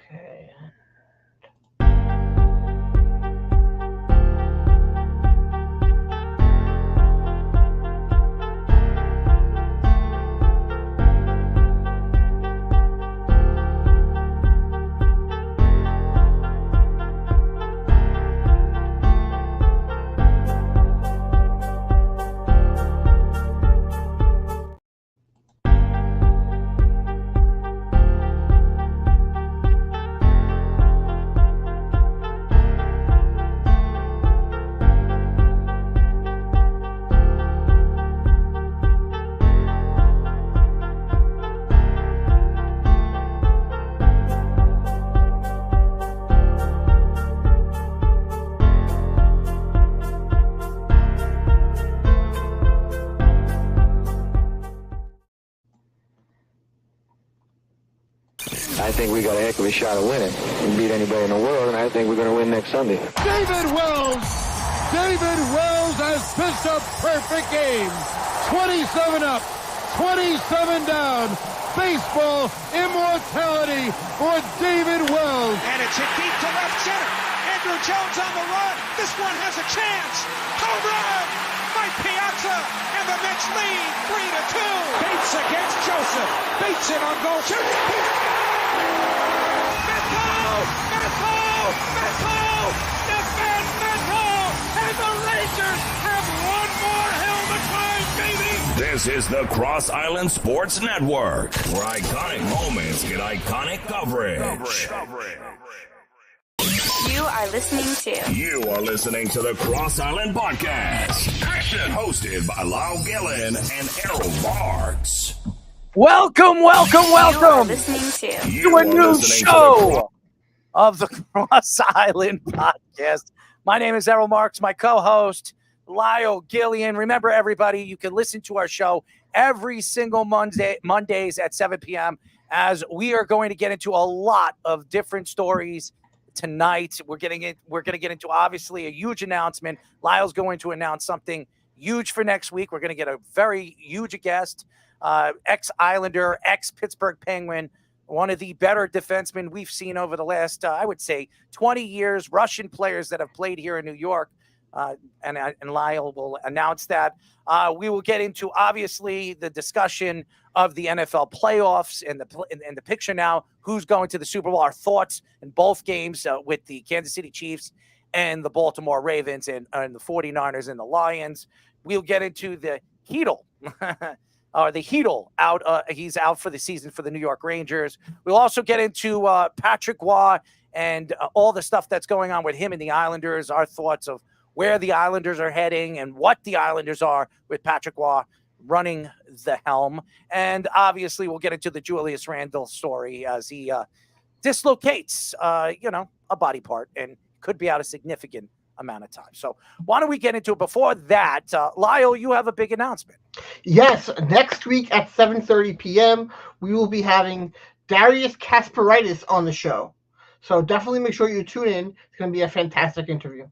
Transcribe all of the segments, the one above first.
Okay. I think we got a heck of a shot of winning. We can beat anybody in the world, and I think we're going to win next Sunday. David Wells has pitched a perfect game. 27 up, 27 down. Baseball immortality for David Wells. And it's hit deep to left center. Andrew Jones on the run. This one has a chance. Home run! Mike Piazza, and the Mets lead 3-2. Bates against Joseph. Bates in on goal. Shoots. Metro! Defend Metro! And the Rangers have one more hill to climb, baby! This is the Cross Island Sports Network, where iconic moments get iconic coverage. You are listening to the Cross Island Podcast. Action! Hosted by Lyle Gillen and Errol Marks. Welcome You are listening to a new show of the Cross Island Podcast. My name is Errol Marks, my co-host, Lyle Gillian. Remember, everybody, you can listen to our show every single Mondays at 7 p.m. as we are going to get into a lot of different stories tonight. We're going to get into, obviously, a huge announcement. Lyle's going to announce something huge for next week. We're going to get a very huge guest, ex-Islander, ex-Pittsburgh Penguin, one of the better defensemen we've seen over the last, I would say, 20 years, Russian players that have played here in New York. And Lyle will announce that. We will get into, obviously, the discussion of the NFL playoffs and the picture now, who's going to the Super Bowl, our thoughts in both games with the Kansas City Chiefs and the Baltimore Ravens and the 49ers and the Lions. We'll get into the Heedle. The Heedle out. He's out for the season for the New York Rangers. We'll also get into Patrick Waugh and all the stuff that's going on with him and the Islanders, our thoughts of where the Islanders are heading and what the Islanders are with Patrick Waugh running the helm. And obviously we'll get into the Julius Randle story as he dislocates, a body part and could be out a significant amount of time. So why don't we get into it? Before that, Lyle, you have a big announcement. Yes, next week at 7:30 p.m., we will be having Darius Kasparaitis on the show. So definitely make sure you tune in. It's going to be a fantastic interview.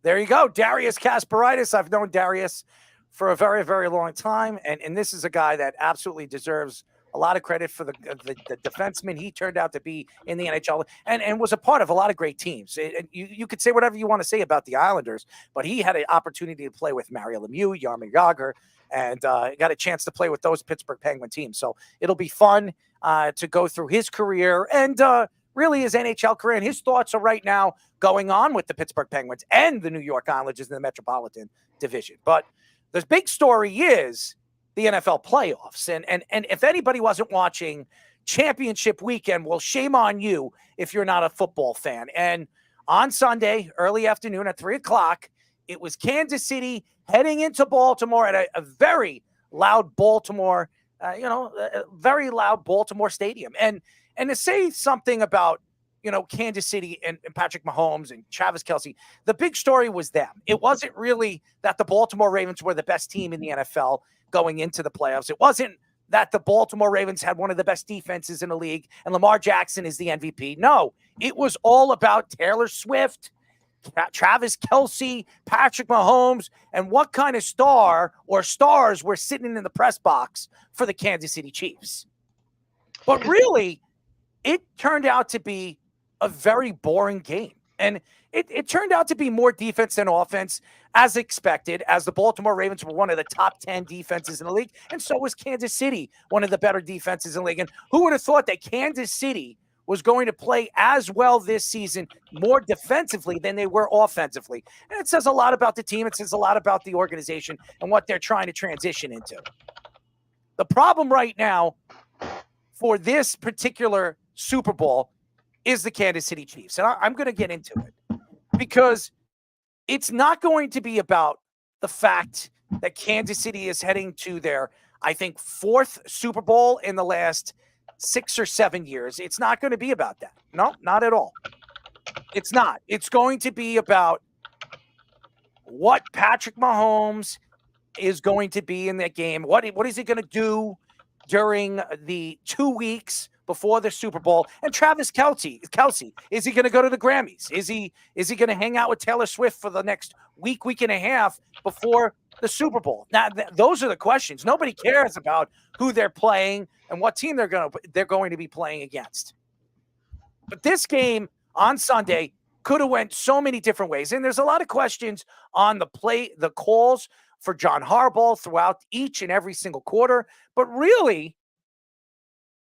There you go. Darius Kasparaitis. I've known Darius for a very, very long time. And this is a guy that absolutely deserves a lot of credit for the defenseman he turned out to be in the NHL and was a part of a lot of great teams. You could say whatever you want to say about the Islanders, but he had an opportunity to play with Mario Lemieux, Jaromir Jagr, and got a chance to play with those Pittsburgh Penguin teams. So it'll be fun to go through his career and really his NHL career. And his thoughts are right now going on with the Pittsburgh Penguins and the New York Islanders in the Metropolitan Division. But the big story is the NFL playoffs. And if anybody wasn't watching championship weekend, well, shame on you if you're not a football fan. And on Sunday, early afternoon at 3:00, it was Kansas City heading into Baltimore at a very loud Baltimore, very loud Baltimore stadium. And to say something about, Kansas City and Patrick Mahomes and Travis Kelce, the big story was them. It wasn't really that the Baltimore Ravens were the best team in the NFL going into the playoffs. It wasn't that the Baltimore Ravens had one of the best defenses in the league and Lamar Jackson is the MVP. No, it was all about Taylor Swift, Travis Kelce, Patrick Mahomes, and what kind of star or stars were sitting in the press box for the Kansas City Chiefs. But really, it turned out to be a very boring game. And it turned out to be more defense than offense, as expected, as the Baltimore Ravens were one of the top 10 defenses in the league. And so was Kansas City, one of the better defenses in the league. And who would have thought that Kansas City was going to play as well this season, more defensively than they were offensively? And it says a lot about the team. It says a lot about the organization and what they're trying to transition into. The problem right now for this particular Super Bowl is the Kansas City Chiefs. And I'm going to get into it because it's not going to be about the fact that Kansas City is heading to their, I think, 4th Super Bowl in the last 6 or 7 years. It's not going to be about that. No, not at all. It's not. It's going to be about what Patrick Mahomes is going to be in that game. What is he going to do during the 2 weeks before the Super Bowl? And Travis Kelce, is he going to go to the Grammys? Is he going to hang out with Taylor Swift for the next week and a half before the Super Bowl? Now, those are the questions. Nobody cares about who they're playing and what team they're going to be playing against. But this game on Sunday could have went so many different ways. And there's a lot of questions on the calls for John Harbaugh throughout each and every single quarter. But really,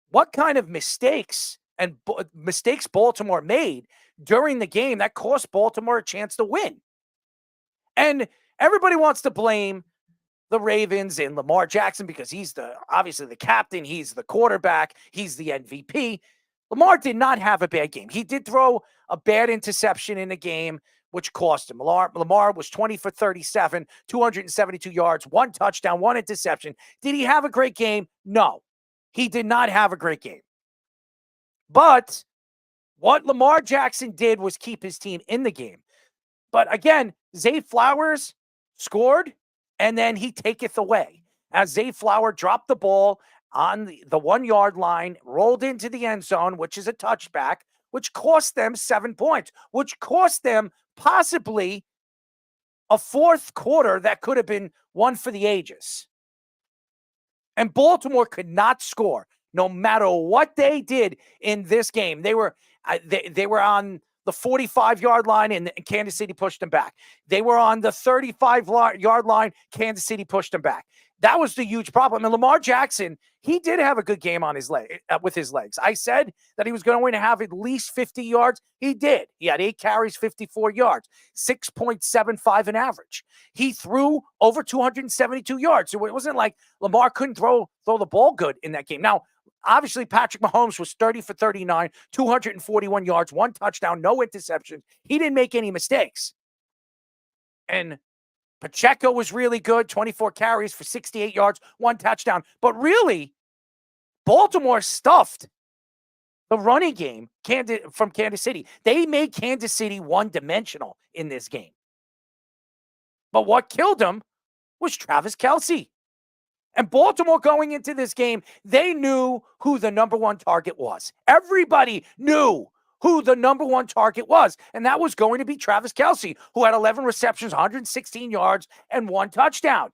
what kind of mistakes Baltimore made during the game that cost Baltimore a chance to win? And everybody wants to blame the Ravens and Lamar Jackson because he's obviously the captain, he's the quarterback, he's the MVP. Lamar did not have a bad game. He did throw a bad interception in the game, which cost him. Lamar was 20 for 37, 272 yards, 1 touchdown, 1 interception. Did he have a great game? No, he did not have a great game. But what Lamar Jackson did was keep his team in the game. But again, Zay Flowers scored, and then he taketh away. As Zay Flowers dropped the ball on the 1 yard line, rolled into the end zone, which is a touchback, which cost them 7 points, which cost them possibly a 4th quarter that could have been one for the ages. And Baltimore could not score no matter what they did in this game. They were on the 45-yard line, and Kansas City pushed them back. They were on the 35-yard line. Kansas City pushed them back. That was the huge problem. And Lamar Jackson, he did have a good game on his with his legs. I said that he was going to have at least 50 yards. He did. He had 8 carries, 54 yards, 6.75 in average. He threw over 272 yards. So it wasn't like Lamar couldn't throw the ball good in that game. Now, obviously, Patrick Mahomes was 30 for 39, 241 yards, 1 touchdown, no interceptions. He didn't make any mistakes. And Pacheco was really good, 24 carries for 68 yards, 1 touchdown. But really, Baltimore stuffed the running game from Kansas City. They made Kansas City one-dimensional in this game. But what killed them was Travis Kelce. And Baltimore going into this game, they knew who the number 1 target was. Everybody knew who the number 1 target was, and that was going to be Travis Kelce, who had 11 receptions, 116 yards, and 1 touchdown.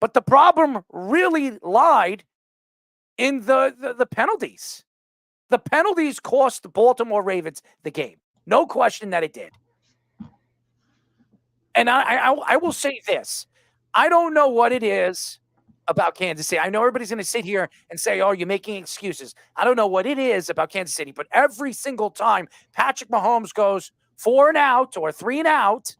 But the problem really lied in the penalties. The penalties cost the Baltimore Ravens the game. No question that it did. And I will say this. I don't know what it is about Kansas City. I know everybody's going to sit here and say, oh, you're making excuses. I don't know what it is about Kansas City, but every single time Patrick Mahomes goes 4 and out or 3 and out,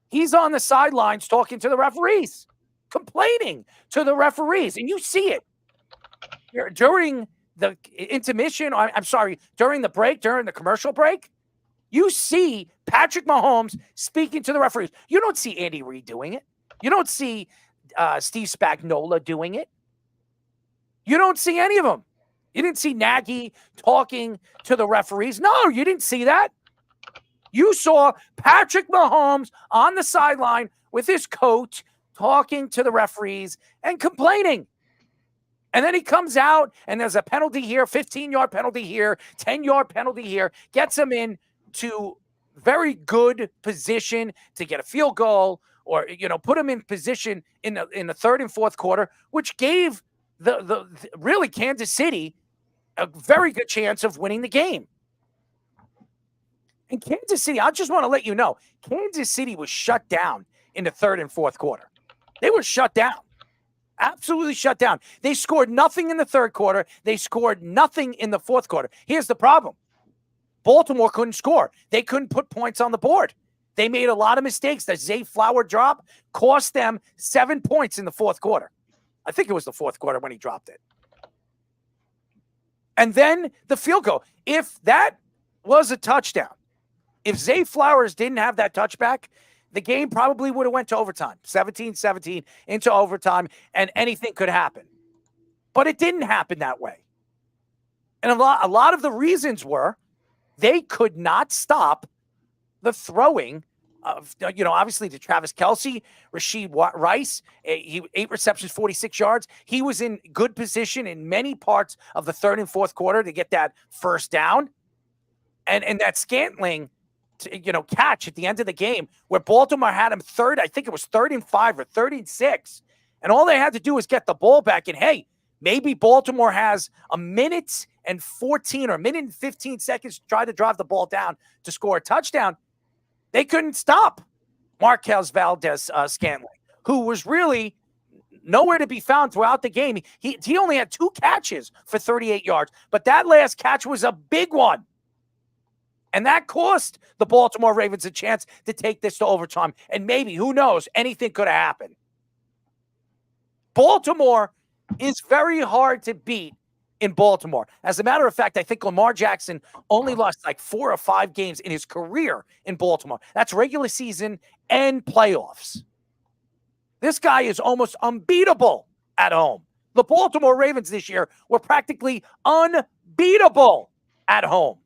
he's on the sidelines talking to the referees, complaining to the referees. And you see it during the intermission. During the break, during the commercial break, you see Patrick Mahomes speaking to the referees. You don't see Andy Reid doing it. You don't see Steve Spagnuolo doing it. You don't see any of them. You didn't see Nagy talking to the referees. No, you didn't see that. You saw Patrick Mahomes on the sideline with his coach talking to the referees and complaining. And then he comes out and there's a penalty here, 15-yard penalty here, 10-yard penalty here, gets him in to very good position to get a field goal or, put him in position in the 3rd and 4th quarter, which gave really Kansas City a very good chance of winning the game. And Kansas City, I just want to let you know, Kansas City was shut down in the third and fourth quarter. They were shut down. Absolutely shut down. They scored nothing in the third quarter. They scored nothing in the fourth quarter. Here's the problem. Baltimore couldn't score. They couldn't put points on the board. They made a lot of mistakes. The Zay Flower drop cost them 7 points in the fourth quarter. I think it was the fourth quarter when he dropped it. And then the field goal. If that was a touchdown, if Zay Flowers didn't have that touchback, the game probably would have went to overtime, 17-17 into overtime, and anything could happen. But it didn't happen that way. And a lot of the reasons were they could not stop the throwing of, obviously to Travis Kelce, Rashid Rice, 8 receptions, 46 yards. He was in good position in many parts of the third and fourth quarter to get that first down. And that Scantling, catch at the end of the game where Baltimore had him third, I think it was 3rd and 5 or 3rd and 6. And all they had to do was get the ball back. And hey, maybe Baltimore has a minute and 14 or a minute and 15 seconds to try to drive the ball down to score a touchdown. They couldn't stop Marquez Valdez-Scantling, who was really nowhere to be found throughout the game. He only had 2 catches for 38 yards, but that last catch was a big one. And that cost the Baltimore Ravens a chance to take this to overtime. And maybe, who knows, anything could have happened. Baltimore is very hard to beat in Baltimore. As a matter of fact, I think Lamar Jackson only lost like 4 or 5 games in his career in Baltimore. That's regular season and playoffs. This guy is almost unbeatable at home. The Baltimore Ravens this year were practically unbeatable at home.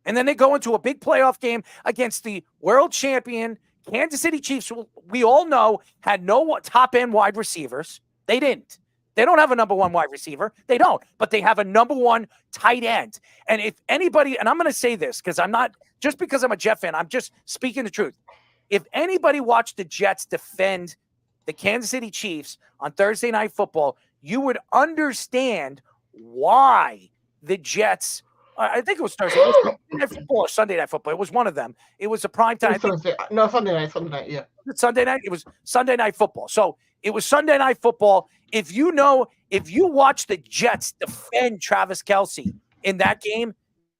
And then they go into a big playoff game against the world champion Kansas City Chiefs, who we all know had no top-end wide receivers. They didn't. They don't have a number 1 wide receiver. They don't. But they have a number 1 tight end. And if anybody, and I'm going to say this because I'm not, just because I'm a Jet fan, I'm just speaking the truth. If anybody watched the Jets defend the Kansas City Chiefs on Thursday Night Football, you would understand why the Jets, I think it was Thursday. It was Thursday Night Football or Sunday Night Football. It was one of them. It was a prime time. Sunday night, yeah. Sunday night? It was Sunday Night Football. So it was Sunday Night Football. If you watch the Jets defend Travis Kelce in that game,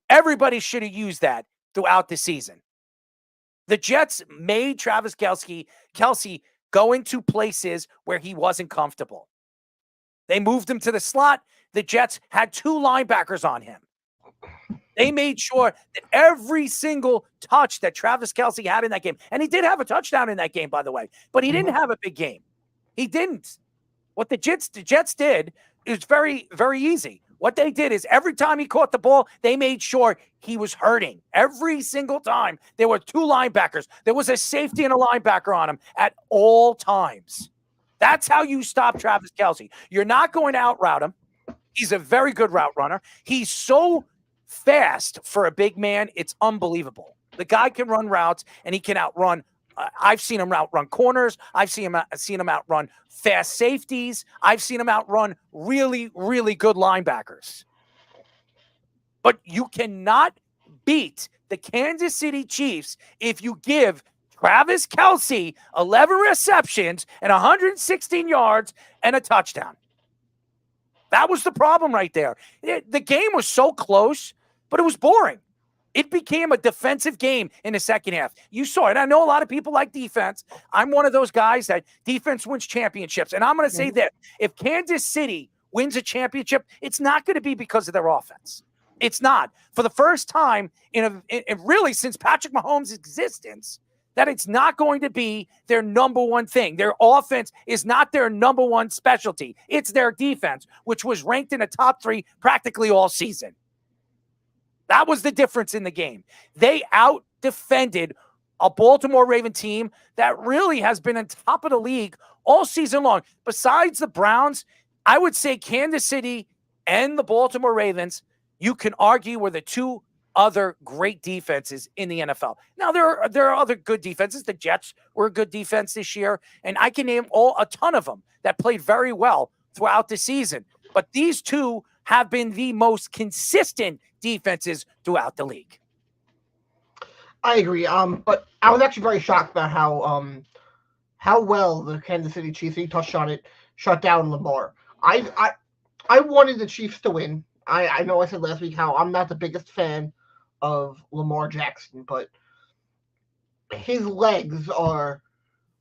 everybody should have used that throughout the season. The Jets made Travis Kelce go into places where he wasn't comfortable. They moved him to the slot. The Jets had 2 linebackers on him. They made sure that every single touch that Travis Kelce had in that game, and he did have a touchdown in that game, by the way, but he didn't have a big game. He didn't. What the Jets did is very, very easy. What they did is every time he caught the ball, they made sure he was hurting. Every single time. There were 2 linebackers. There was a safety and a linebacker on him at all times. That's how you stop Travis Kelce. You're not going to outroute him. He's a very good route runner. He's so fast for a big man, it's unbelievable. The guy can run routes, and he can outrun. I've seen him outrun corners. I've seen him outrun fast safeties. I've seen him outrun really, really good linebackers. But you cannot beat the Kansas City Chiefs if you give Travis Kelce 11 receptions and 116 yards and a touchdown. That was the problem right there. The game was so close, but it was boring. It became a defensive game in the second half. You saw it. I know a lot of people like defense. I'm one of those guys that defense wins championships. And I'm going to say that if Kansas City wins a championship, it's not going to be because of their offense. It's not. For the first time in really since Patrick Mahomes' existence, that it's not going to be their number 1 thing. Their offense is not their number 1 specialty. It's their defense, which was ranked in the top 3 practically all season. That was the difference in the game. They out-defended a Baltimore Raven team that really has been on top of the league all season long. Besides the Browns, I would say Kansas City and the Baltimore Ravens, you can argue, were the 2 other great defenses in the NFL. Now, there are other good defenses. The Jets were a good defense this year, and I can name a ton of them that played very well throughout the season. But these two have been the most consistent defenses throughout the league. I agree. But I was actually very shocked about how well the Kansas City Chiefs, he touched on it, shut down Lamar. I wanted the Chiefs to win. I know I said last week how I'm not the biggest fan of Lamar Jackson, but his legs are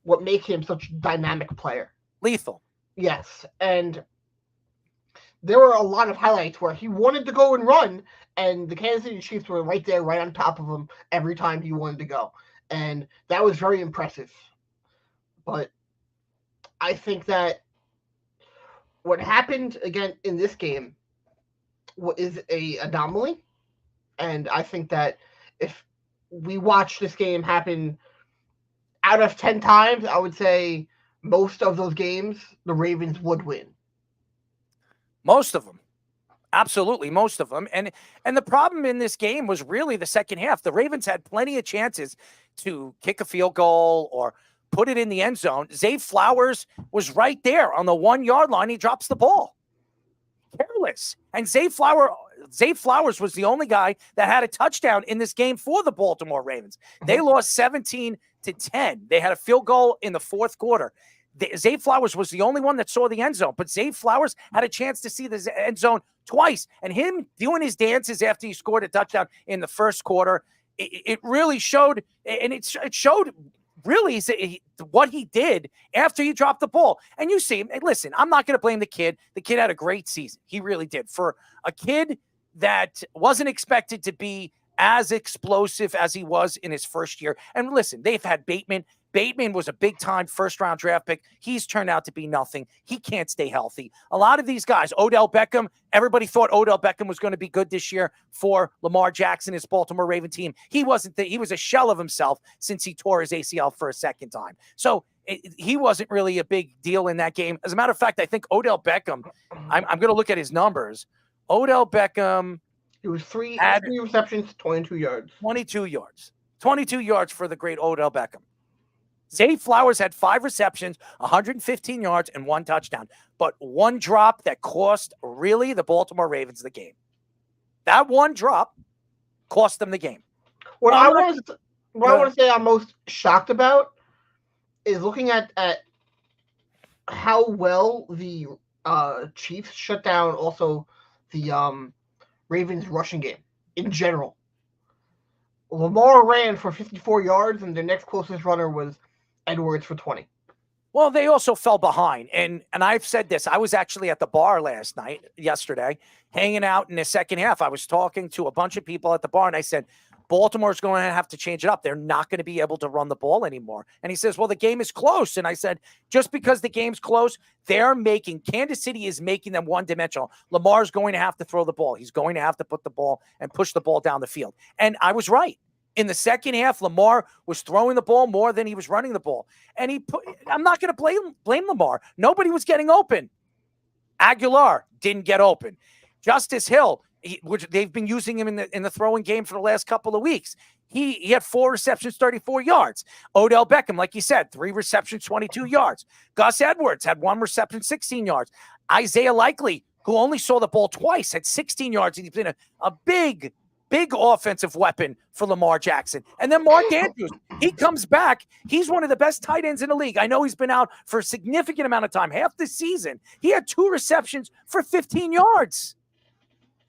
what make him such a dynamic player. Lethal. Yes, and there were a lot of highlights where he wanted to go and run, and the Kansas City Chiefs were right there, right on top of him every time he wanted to go. And that was very impressive. But I think that what happened again in this game is an anomaly. And I think that if we watch this game happen out of 10 times, I would say most of those games, the Ravens would win. Most of them. Absolutely, most of them. And the problem in this game was really the second half. The Ravens had plenty of chances to kick a field goal or put it in the end zone. Zay Flowers was right there on the 1 yard line. He drops the ball. Careless. And Zay Flowers was the only guy that had a touchdown in this game for the Baltimore Ravens. They lost 17-10. They had a field goal in the fourth quarter. Zay Flowers was the only one that saw the end zone, but Zay Flowers had a chance to see the end zone twice. And him doing his dances after he scored a touchdown in the first quarter, it really showed, and it showed really what he did after he dropped the ball. And you see, listen, I'm not going to blame the kid. The kid had a great season. He really did. For a kid that wasn't expected to be as explosive as he was in his first year. And listen, they've had Bateman. Bateman was a big-time first-round draft pick. He's turned out to be nothing. He can't stay healthy. A lot of these guys, Odell Beckham, everybody thought Odell Beckham was going to be good this year for Lamar Jackson, his Baltimore Raven team. He wasn't. He was a shell of himself since he tore his ACL for a second time. So he wasn't really a big deal in that game. As a matter of fact, I think Odell Beckham, I'm going to look at his numbers. Odell Beckham. It was three receptions, 22 yards. 22 yards. 22 yards for the great Odell Beckham. Zay Flowers had 5 receptions, 115 yards, and 1 touchdown. But one drop that cost really the Baltimore Ravens the game. That one drop cost them the game. What I want to say I'm most shocked about is looking at how well the Chiefs shut down also the Ravens rushing game in general. Lamar ran for 54 yards, and the next closest runner was Edwards for 20. Well, they also fell behind. And I've said this. I was actually at the bar yesterday, hanging out in the second half. I was talking to a bunch of people at the bar, and I said, Baltimore's going to have to change it up. They're not going to be able to run the ball anymore. And he says, well, the game is close. And I said, just because the game's close, Kansas City is making them one-dimensional. Lamar's going to have to throw the ball. He's going to have to put the ball and push the ball down the field. And I was right. In the second half, Lamar was throwing the ball more than he was running the ball. And I'm not going to blame Lamar. Nobody was getting open. Aguilar didn't get open. Justice Hill, which they've been using him in the throwing game for the last couple of weeks. He had 4 receptions, 34 yards. Odell Beckham, like you said, 3 receptions, 22 yards. Gus Edwards had 1 reception, 16 yards. Isaiah Likely, who only saw the ball twice, had 16 yards. And he's been a big offensive weapon for Lamar Jackson. And then Mark Andrews, he comes back. He's one of the best tight ends in the league. I know he's been out for a significant amount of time, half the season. He had 2 receptions for 15 yards.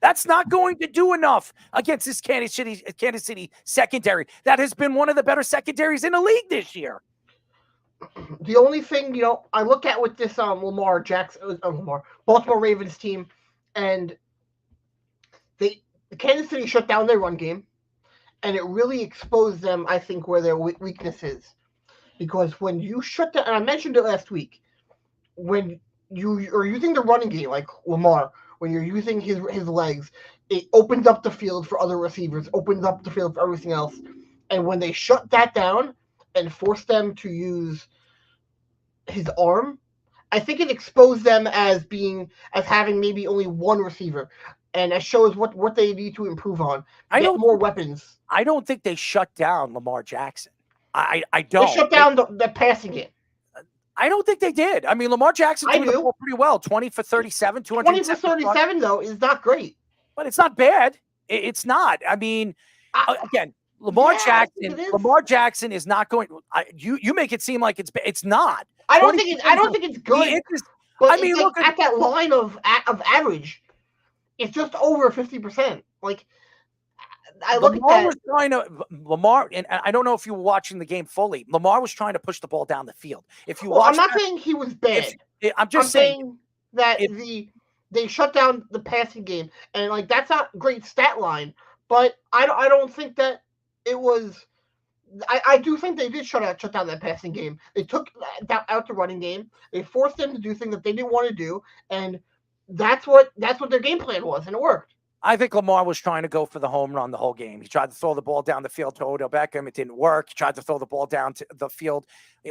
That's not going to do enough against this Kansas City secondary. That has been one of the better secondaries in the league this year. The only thing, I look at with this Baltimore Ravens team, and Kansas City shut down their run game, and it really exposed them, I think, where their weakness is. Because when you shut down, and I mentioned it last week, when you are using the running game like Lamar, when you're using his legs, it opens up the field for other receivers, opens up the field for everything else. And when they shut that down and force them to use his arm, I think it exposed them as having maybe only one receiver. And that shows what they need to improve on. Get more weapons. I don't think they shut down Lamar Jackson. I don't. They shut down the passing game. I don't think they did. I mean, Lamar Jackson threw the ball pretty well. 20 for 37, 20 for 37, though, is not great. But it's not bad. It's not. I mean, again, Lamar Jackson is not going. You make it seem like it's not. I don't think it's good. But I mean, look at that line of average. It's just over 50%. Like, I look Lamar at that. Was trying to Lamar, and I don't know if you were watching the game fully. Lamar was trying to push the ball down the field. If you I'm not saying he was bad. I'm just saying that they shut down the passing game, and like that's not a great stat line. But I don't think that it was. I do think they did shut down that passing game. They took out the running game. They forced them to do things that they didn't want to do, and that's what their game plan was, and it worked. I think Lamar was trying to go for the home run the whole game. He tried to throw the ball down the field to Odell Beckham. It didn't work. He tried to throw the ball down to the field.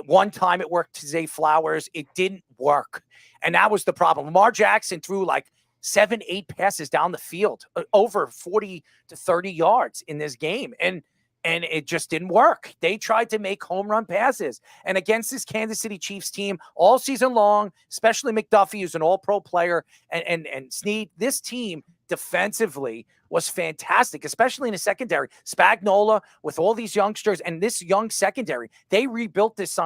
One time it worked to Zay Flowers. It didn't work. And that was the problem. Lamar Jackson threw like 7-8 passes down the field, over 40 to 30 yards in this game. And it just didn't work. They tried to make home run passes. And against this Kansas City Chiefs team all season long, especially McDuffie, who's an all-pro player, and Snead, this team defensively was fantastic, especially in the secondary. Spagnuolo with all these youngsters and this young secondary, they rebuilt this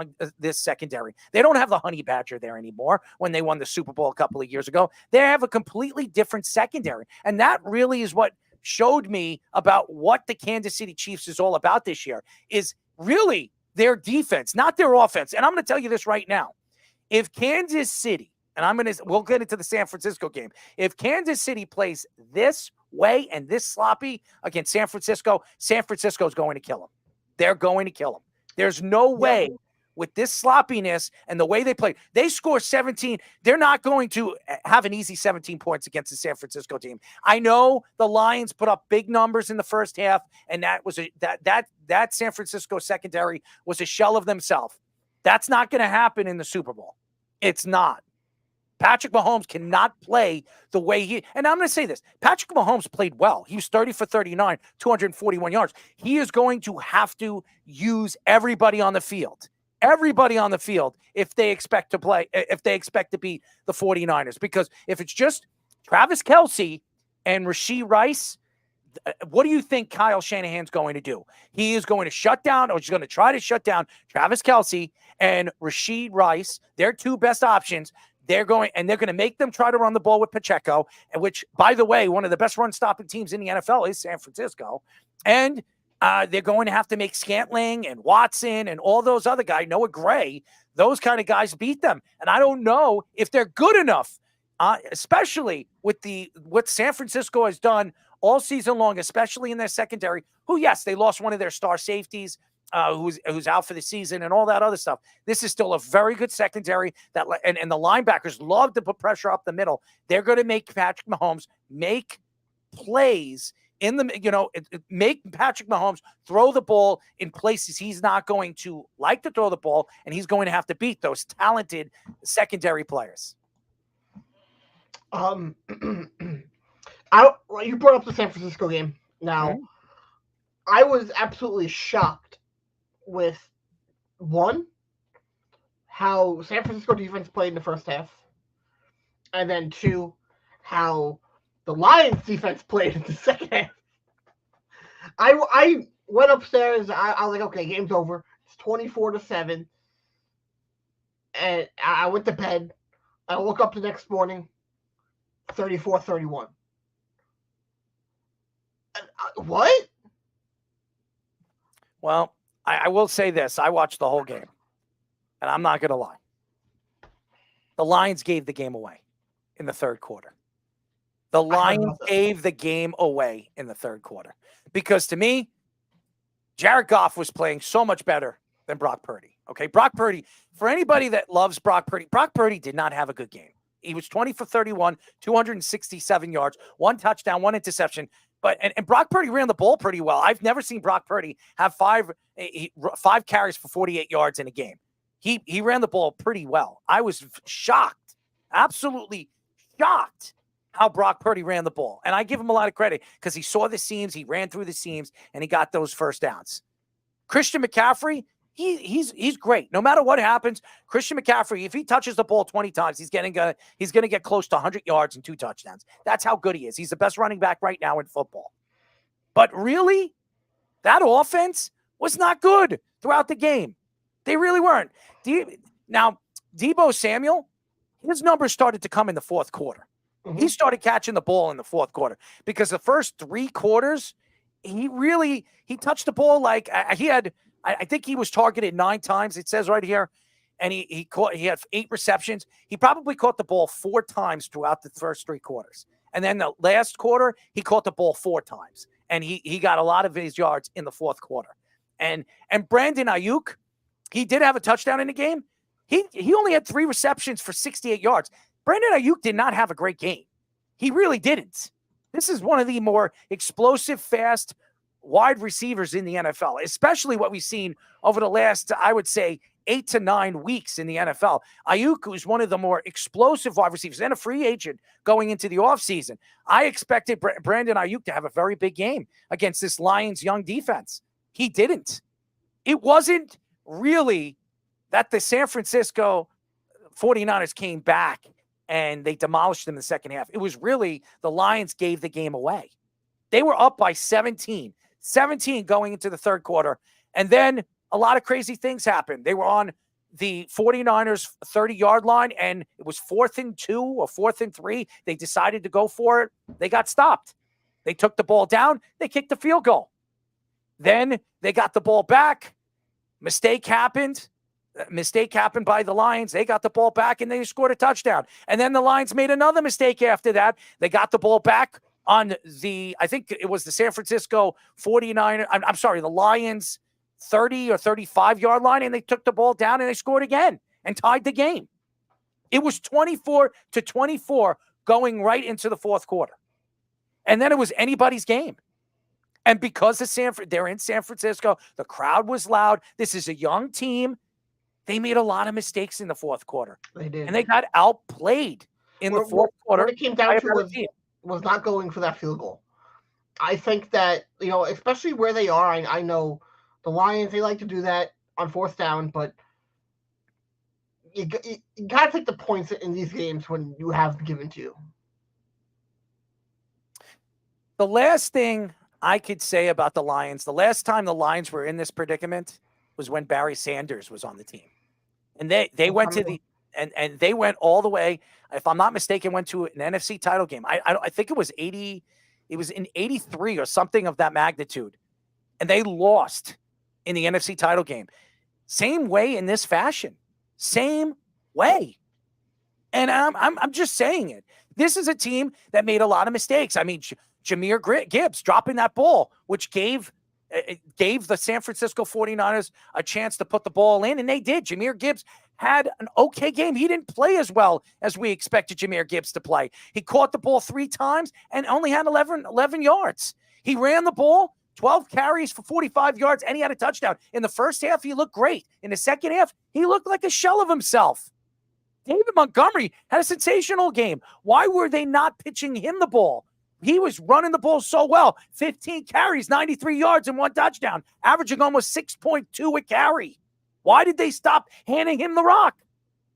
secondary. They don't have the Honey Badger there anymore when they won the Super Bowl a couple of years ago. They have a completely different secondary. And that really is what showed me about what the Kansas City Chiefs is all about this year, is really their defense, not their offense. And I'm going to tell you this right now. If Kansas City, and we'll get into the San Francisco game. If Kansas City plays this way and this sloppy against San Francisco is going to kill them. They're going to kill them. There's no way with this sloppiness and the way they play. They score 17. They're not going to have an easy 17 points against the San Francisco team. I know the Lions put up big numbers in the first half, and that was that San Francisco secondary was a shell of themselves. That's not going to happen in the Super Bowl. It's not. Patrick Mahomes cannot play the way and I'm going to say this, Patrick Mahomes played well. He was 30 for 39, 241 yards. He is going to have to use everybody on the field. Everybody on the field if they expect to beat the 49ers. Because if it's just Travis Kelce and Rashee Rice, what do you think Kyle Shanahan's going to do? He is going to shut down, or he's going to try to shut down Travis Kelce and Rashee Rice, their two best options. They're going to make them try to run the ball with Pacheco, which, by the way, one of the best run-stopping teams in the NFL is San Francisco. And they're going to have to make Scantling and Watson and all those other guys, Noah Gray, those kind of guys beat them. And I don't know if they're good enough, especially with what San Francisco has done all season long, especially in their secondary, who, yes, they lost one of their star safeties, who's out for the season and all that other stuff. This is still a very good secondary and the linebackers love to put pressure up the middle. They're going to make Patrick Mahomes make plays make Patrick Mahomes throw the ball in places he's not going to like to throw the ball, and he's going to have to beat those talented secondary players. You brought up the San Francisco game. Now, I was absolutely shocked with, one, how San Francisco defense played in the first half, and then two, how the Lions defense played in the second half. I went upstairs. I was like, okay, game's over. It's 24-7. And I went to bed. I woke up the next morning, 34-31. What? Well, I will say this. I watched the whole game, and I'm not going to lie. The Lions gave the game away in the third quarter. The Lions gave the game away in the third quarter because, to me, Jared Goff was playing so much better than Brock Purdy. Okay, Brock Purdy, for anybody that loves Brock Purdy did not have a good game. He was 20 for 31, 267 yards, one touchdown, one interception. But and Brock Purdy ran the ball pretty well. I've never seen Brock Purdy have five carries for 48 yards in a game. He ran the ball pretty well. I was shocked, absolutely shocked, how Brock Purdy ran the ball. And I give him a lot of credit because he saw the seams, he ran through the seams, and he got those first downs. Christian McCaffrey, He's great. No matter what happens, Christian McCaffrey, if he touches the ball 20 times, he's going to get close to 100 yards and 2 touchdowns. That's how good he is. He's the best running back right now in football. But really, that offense was not good throughout the game. They really weren't. Now, Deebo Samuel, his numbers started to come in the fourth quarter. Mm-hmm. He started catching the ball in the fourth quarter because the first 3 quarters, he touched the ball like I think he was targeted 9 times. It says right here, and he had 8 receptions. He probably caught the ball 4 times throughout the first 3 quarters, and then the last quarter he caught the ball 4 times, and he got a lot of his yards in the fourth quarter. And Brandon Ayuk, he did have a touchdown in the game. He only had 3 receptions for 68 yards. Brandon Ayuk did not have a great game. He really didn't. This is one of the more explosive, fast, wide receivers in the NFL, especially what we've seen over the last, I would say, 8 to 9 weeks in the NFL. Ayuk is one of the more explosive wide receivers and a free agent going into the offseason. I expected Brandon Ayuk to have a very big game against this Lions young defense. He didn't. It wasn't really that the San Francisco 49ers came back and they demolished them in the second half. It was really the Lions gave the game away. They were up by 17 going into the third quarter. And then a lot of crazy things happened. They were on the 49ers 30-yard line, and it was 4th and 2 or 4th and 3. They decided to go for it. They got stopped. They took the ball down. They kicked the field goal. Then they got the ball back. Mistake happened by the Lions. They got the ball back, and they scored a touchdown. And then the Lions made another mistake after that. They got the ball back on I think it was the San Francisco 49ers. I'm sorry, the Lions 30 or 35-yard line, and they took the ball down, and they scored again and tied the game. It was 24-24 going right into the fourth quarter. And then it was anybody's game. And because they're in San Francisco, the crowd was loud. This is a young team. They made a lot of mistakes in the fourth quarter. They did. And they got outplayed in the fourth quarter. What it came down to was not going for that field goal. I think that, especially where they are, I know the Lions, they like to do that on 4th down, but you got to take the points in these games when you have them given to you. The last thing I could say about the Lions, the last time the Lions were in this predicament was when Barry Sanders was on the team. And they went to and they went all the way, if I'm not mistaken, went to an NFC title game. I think it was 80, it was in 83 or something of that magnitude. And they lost in the NFC title game. Same way in this fashion. Same way. And I'm just saying it. This is a team that made a lot of mistakes. I mean, Jahmyr Gibbs dropping that ball, which gave the San Francisco 49ers a chance to put the ball in, and they did. Jahmyr Gibbs had an okay game. He didn't play as well as we expected Jahmyr Gibbs to play. He caught the ball 3 times and only had 11 yards. He ran the ball, 12 carries for 45 yards, and he had a touchdown. In the first half, he looked great. In the second half, he looked like a shell of himself. David Montgomery had a sensational game. Why were they not pitching him the ball? He was running the ball so well. 15 carries, 93 yards, and 1 touchdown, averaging almost 6.2 a carry. Why did they stop handing him the rock?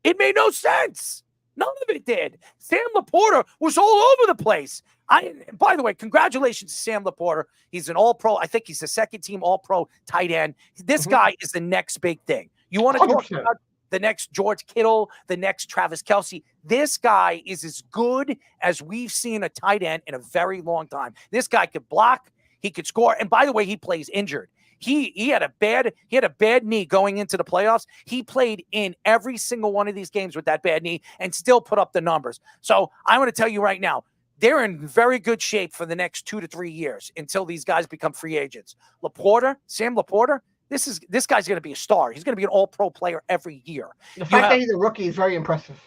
It made no sense. None of it did. Sam Laporta was all over the place. By the way, congratulations to Sam Laporta. He's an all-pro. I think he's the second-team all-pro tight end. This guy is the next big thing. You want to talk about the next George Kittle, the next Travis Kelce. This guy is as good as we've seen a tight end in a very long time. This guy could block, he could score, and by the way, he plays injured. He had a bad knee going into the playoffs. He played in every single one of these games with that bad knee and still put up the numbers. So I'm going to tell you right now, they're in very good shape for the next 2 to 3 years until these guys become free agents. Sam Laporta, this guy's going to be a star. He's going to be an all-pro player every year. The fact that he's a rookie is very impressive.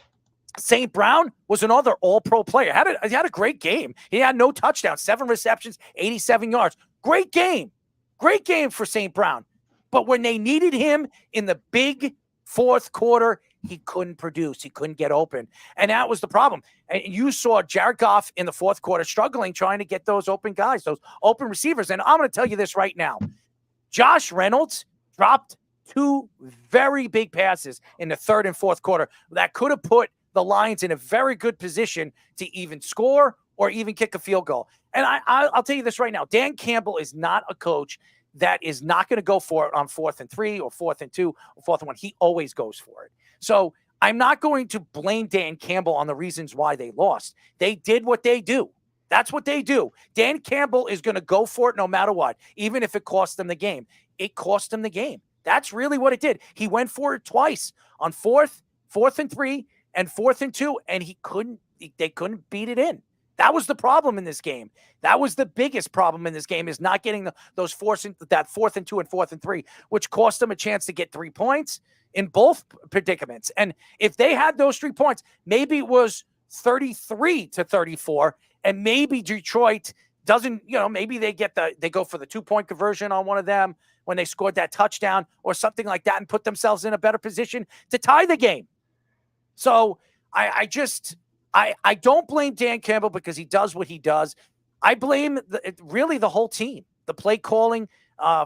St. Brown was another all-pro player. He had a great game. He had no touchdowns, 7 receptions, 87 yards. Great game. Great game for St. Brown. But when they needed him in the big fourth quarter, he couldn't produce. He couldn't get open. And that was the problem. And you saw Jared Goff in the fourth quarter struggling, trying to get those open guys, those open receivers. And I'm going to tell you this right now. Josh Reynolds dropped two very big passes in the third and fourth quarter that could have put the Lions in a very good position to even score or even kick a field goal. And I'll tell you this right now. Dan Campbell is not a coach that is not going to go for it on 4th and 3 or 4th and 2 or 4th and 1. He always goes for it. So I'm not going to blame Dan Campbell on the reasons why they lost. They did what they do. That's what they do. Dan Campbell is going to go for it no matter what, even if it cost them the game. It cost them the game. That's really what it did. He went for it twice on 4th and 3 and 4th and 2, and they couldn't beat it in. That was the problem in this game. That was the biggest problem in this game, is not getting that 4th and 2 and 4th and 3, which cost them a chance to get 3 points in both predicaments. And if they had those 3 points, maybe it was 33-34, and maybe Detroit doesn't, maybe they go for the 2-point conversion on one of them when they scored that touchdown or something like that and put themselves in a better position to tie the game. So I don't blame Dan Campbell because he does what he does. I blame really the whole team, the play calling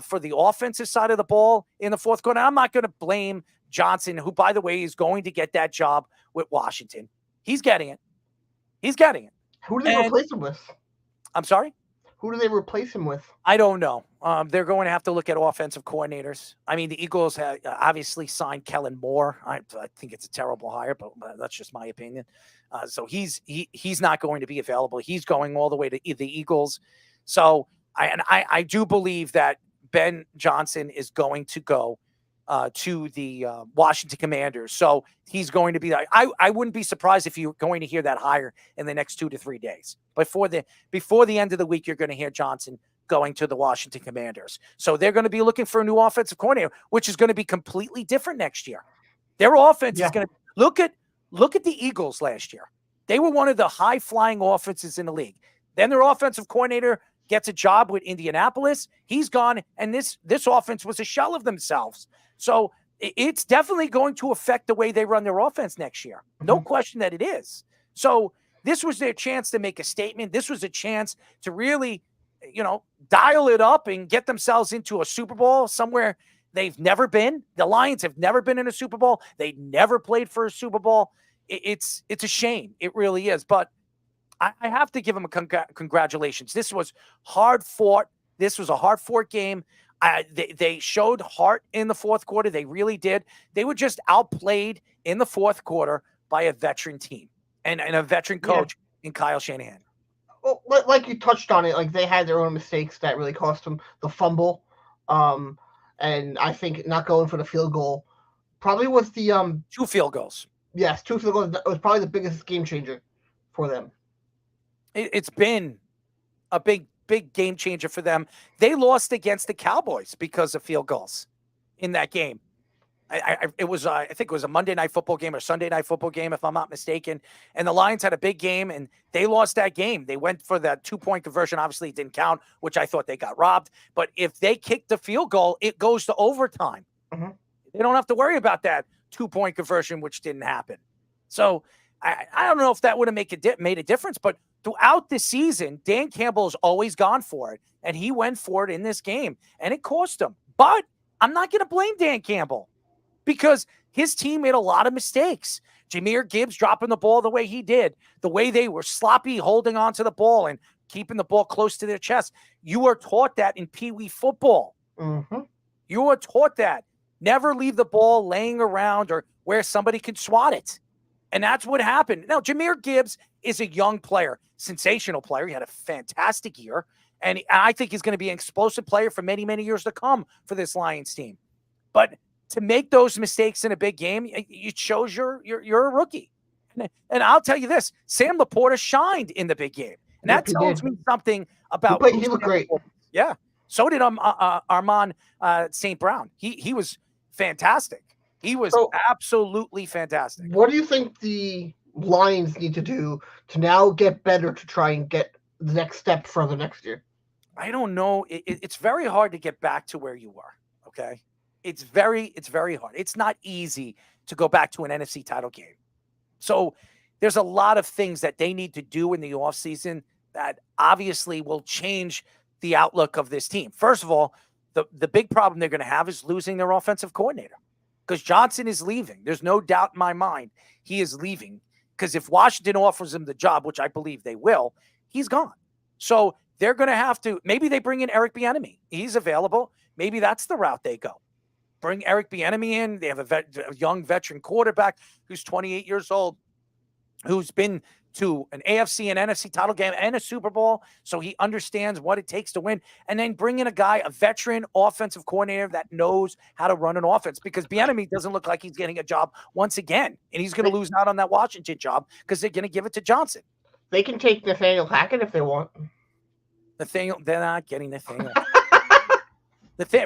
for the offensive side of the ball in the fourth quarter. I'm not going to blame Johnson, who, by the way, is going to get that job with Washington. He's getting it. Who do they replace him with? I'm sorry? Who do they replace him with? I don't know. They're going to have to look at offensive coordinators. I mean, the Eagles have obviously signed Kellen Moore. I think it's a terrible hire, but that's just my opinion. So he's not going to be available. He's going all the way to the Eagles. So I do believe that Ben Johnson is going to go to the Washington Commanders. So he's going to be there. I wouldn't be surprised if you're going to hear that hire in the next 2 to 3 days. Before the end of the week, you're going to hear Johnson going to the Washington Commanders. So they're going to be looking for a new offensive coordinator, which is going to be completely different next year. Their offense is going to look at the Eagles last year. They were one of the high-flying offenses in the league. Then their offensive coordinator gets a job with Indianapolis. He's gone, and this offense was a shell of themselves. So it's definitely going to affect the way they run their offense next year. No question that it is. So this was their chance to make a statement. This was a chance to really, dial it up and get themselves into a Super Bowl somewhere they've never been. The Lions have never been in a Super Bowl. They never played for a Super Bowl. It's a shame. It really is. But I have to give them a congratulations. This was hard fought. This was a hard fought game. They showed heart in the fourth quarter. They really did. They were just outplayed in the fourth quarter by a veteran team and a veteran coach in Kyle Shanahan. Well, like you touched on it, like they had their own mistakes that really cost them the fumble. And I think not going for the field goal probably was the 2 field goals. Yes, 2 field goals. That was probably the biggest game changer for them. It's been a big game changer for them. They lost against the Cowboys because of field goals in that game. I think it was a Monday Night Football game or Sunday Night Football game, if I'm not mistaken. And the Lions had a big game, and they lost that game. They went for that 2-point conversion. Obviously, it didn't count, which I thought they got robbed. But if they kick the field goal, it goes to overtime. Mm-hmm. They don't have to worry about that 2-point conversion, which didn't happen. So I don't know if that would have made a difference, but throughout the season, Dan Campbell has always gone for it, and he went for it in this game, and it cost him. But I'm not going to blame Dan Campbell because his team made a lot of mistakes. Jahmyr Gibbs dropping the ball the way he did, the way they were sloppy holding on to the ball and keeping the ball close to their chest. You are taught that in Pee Wee football. Mm-hmm. You are taught that. Never leave the ball laying around or where somebody can swat it. And that's what happened. Now, Jahmyr Gibbs is a young player, sensational player. He had a fantastic year. And I think he's going to be an explosive player for many, many years to come for this Lions team. But to make those mistakes in a big game, it shows you're a rookie. And I'll tell you this, Sam Laporta shined in the big game. And that tells me something about... He looked great. Yeah. So did Armand St. Brown. He was fantastic. He was absolutely fantastic. What do you think the Lions need to do to now get better to try and get the next step further next year? I don't know. It's very hard to get back to where you were, okay? It's very hard. It's not easy to go back to an NFC title game. So there's a lot of things that they need to do in the offseason that obviously will change the outlook of this team. First of all, The big problem they're going to have is losing their offensive coordinator, because Johnson is leaving. There's no doubt in my mind he is leaving, because if Washington offers him the job, which I believe they will, he's gone. So they're going to have to, maybe they bring in Eric Bieniemy. He's available. Maybe that's the route they go. Bring Eric Bieniemy in. They have a young veteran quarterback who's 28 years old, who's been to an AFC and NFC title game and a Super Bowl, so he understands what it takes to win. And then bring in a guy, a veteran offensive coordinator that knows how to run an offense, because Bieniemy doesn't look like he's getting a job once again, and he's going to lose out on that Washington job because they're going to give it to Johnson. They can take Nathaniel Hackett if they want. They're not getting Nathaniel.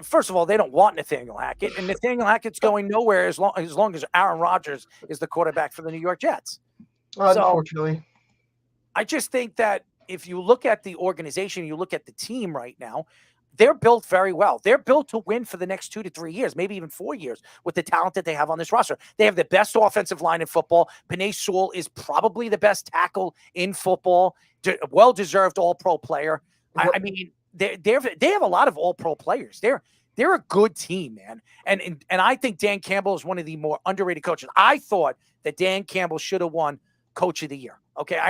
First of all, they don't want Nathaniel Hackett, and Nathaniel Hackett's going nowhere as long as Aaron Rodgers is the quarterback for the New York Jets. Unfortunately. So, I just think that if you look at the organization, you look at the team right now, they're built very well. They're built to win for the next 2 to 3 years, maybe even 4 years, with the talent that they have on this roster. They have the best offensive line in football. Penei Sewell is probably the best tackle in football. Well-deserved All-Pro player. I mean, they have a lot of All-Pro players. They're a good team, man. And I think Dan Campbell is one of the more underrated coaches. I thought that Dan Campbell should have won Coach of the Year. Okay,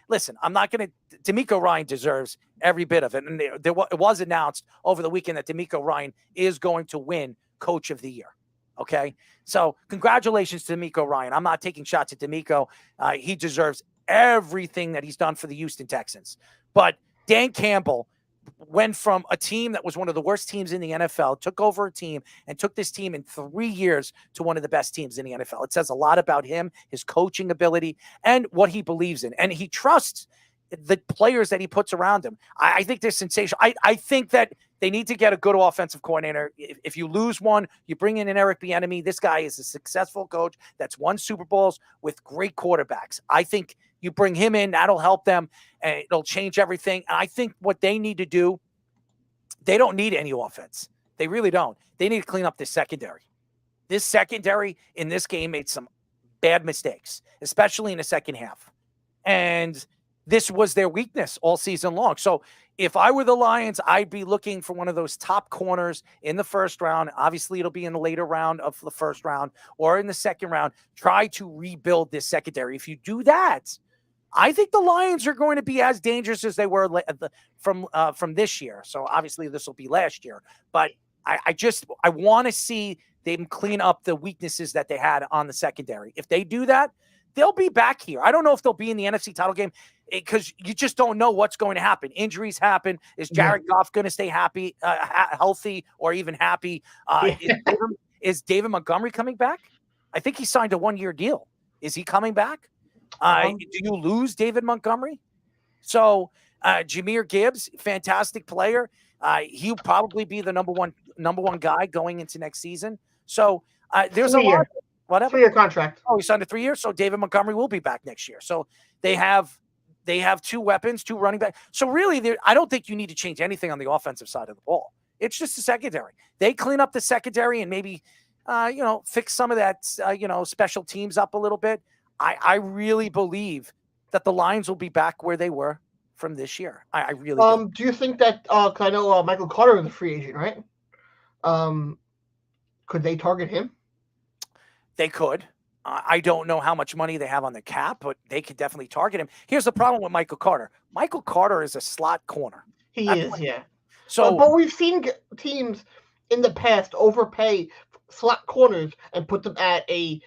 listen, I'm not going to – DeMeco Ryan deserves every bit of it. And it was announced over the weekend that DeMeco Ryan is going to win Coach of the Year. Okay, so congratulations to DeMeco Ryan. I'm not taking shots at DeMeco. He deserves everything that he's done for the Houston Texans. But Dan Campbell went from a team that was one of the worst teams in the NFL, took over a team, and took this team in 3 years to one of the best teams in the NFL. It says a lot about him, his coaching ability, and what he believes in. And he trusts the players that he puts around him. I think they're sensational. I think that they need to get a good offensive coordinator. If you lose one, you bring in an Eric Bieniemy. This guy is a successful coach that's won Super Bowls with great quarterbacks. I think you bring him in, that'll help them, and it'll change everything. And I think what they need to do, they don't need any offense. They really don't. They need to clean up this secondary. This secondary in this game made some bad mistakes, especially in the second half. And this was their weakness all season long. So if I were the Lions, I'd be looking for one of those top corners in the first round. Obviously, it'll be in the later round of the first round or in the second round. Try to rebuild this secondary. If you do that, I think the Lions are going to be as dangerous as they were from this year. So obviously this will be last year, but I want to see them clean up the weaknesses that they had on the secondary. If they do that, they'll be back here. I don't know if they'll be in the NFC title game because you just don't know what's going to happen. Injuries happen. Is Jared Goff going to stay healthy, or even happy? Is David Montgomery coming back? I think he signed a 1-year deal. Is he coming back? Do you lose David Montgomery? So Jahmyr Gibbs, fantastic player. He'll probably be the number one guy going into next season. So there's a lot. Whatever. 3-year contract. Oh, he signed a 3 years. So David Montgomery will be back next year. So they have 2 weapons, 2 running backs. So really, I don't think you need to change anything on the offensive side of the ball. It's just the secondary. They clean up the secondary and maybe fix some of that special teams up a little bit. I really believe that the Lions will be back where they were from this year. I really do. Do you think that, because I know Michael Carter is a free agent, right? Could they target him? They could. I don't know how much money they have on the cap, but they could definitely target him. Here's the problem with Michael Carter. Michael Carter is a slot corner. He is, yeah. So, but we've seen teams in the past overpay slot corners and put them at a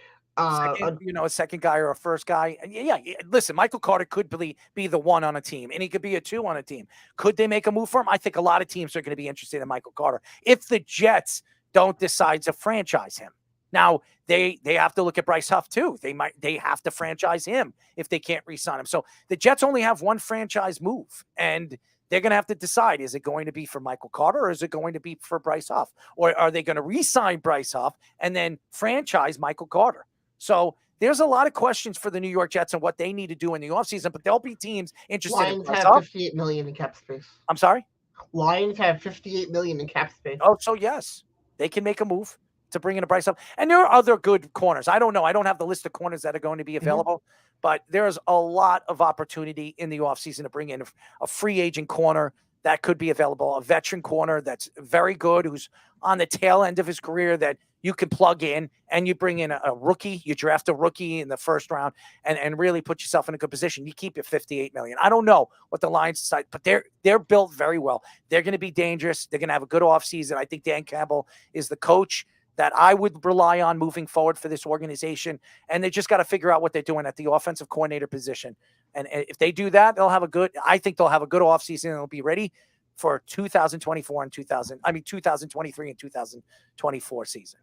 second guy or a first guy. Yeah. Listen, Michael Carter could be the 1 on a team, and he could be a 2 on a team. Could they make a move for him? I think a lot of teams are going to be interested in Michael Carter if the Jets don't decide to franchise him. Now, they have to look at Bryce Huff too. They have to franchise him if they can't re-sign him. So the Jets only have one franchise move, and they're going to have to decide, is it going to be for Michael Carter or is it going to be for Bryce Huff? Or are they going to re-sign Bryce Huff and then franchise Michael Carter? So there's a lot of questions for the New York Jets and what they need to do in the offseason, but there'll be teams interested Lions in Bryce have Huff. $58 million in cap space. I'm sorry? Lions have $58 million in cap space. Oh, so yes, they can make a move to bring in a Bryce Huff. And there are other good corners. I don't know. I don't have the list of corners that are going to be available, but there's a lot of opportunity in the offseason to bring in a free agent corner that could be available. A veteran corner that's very good, who's on the tail end of his career that you can plug in, and you bring in a rookie. You draft a rookie in the first round and really put yourself in a good position. You keep your $58 million. I don't know what the Lions decide, but they're built very well. They're going to be dangerous. They're going to have a good offseason. I think Dan Campbell is the coach that I would rely on moving forward for this organization. And they just got to figure out what they're doing at the offensive coordinator position. And if they do that, I think they'll have a good offseason, and they'll be ready for 2024 and 2023 and 2024 season.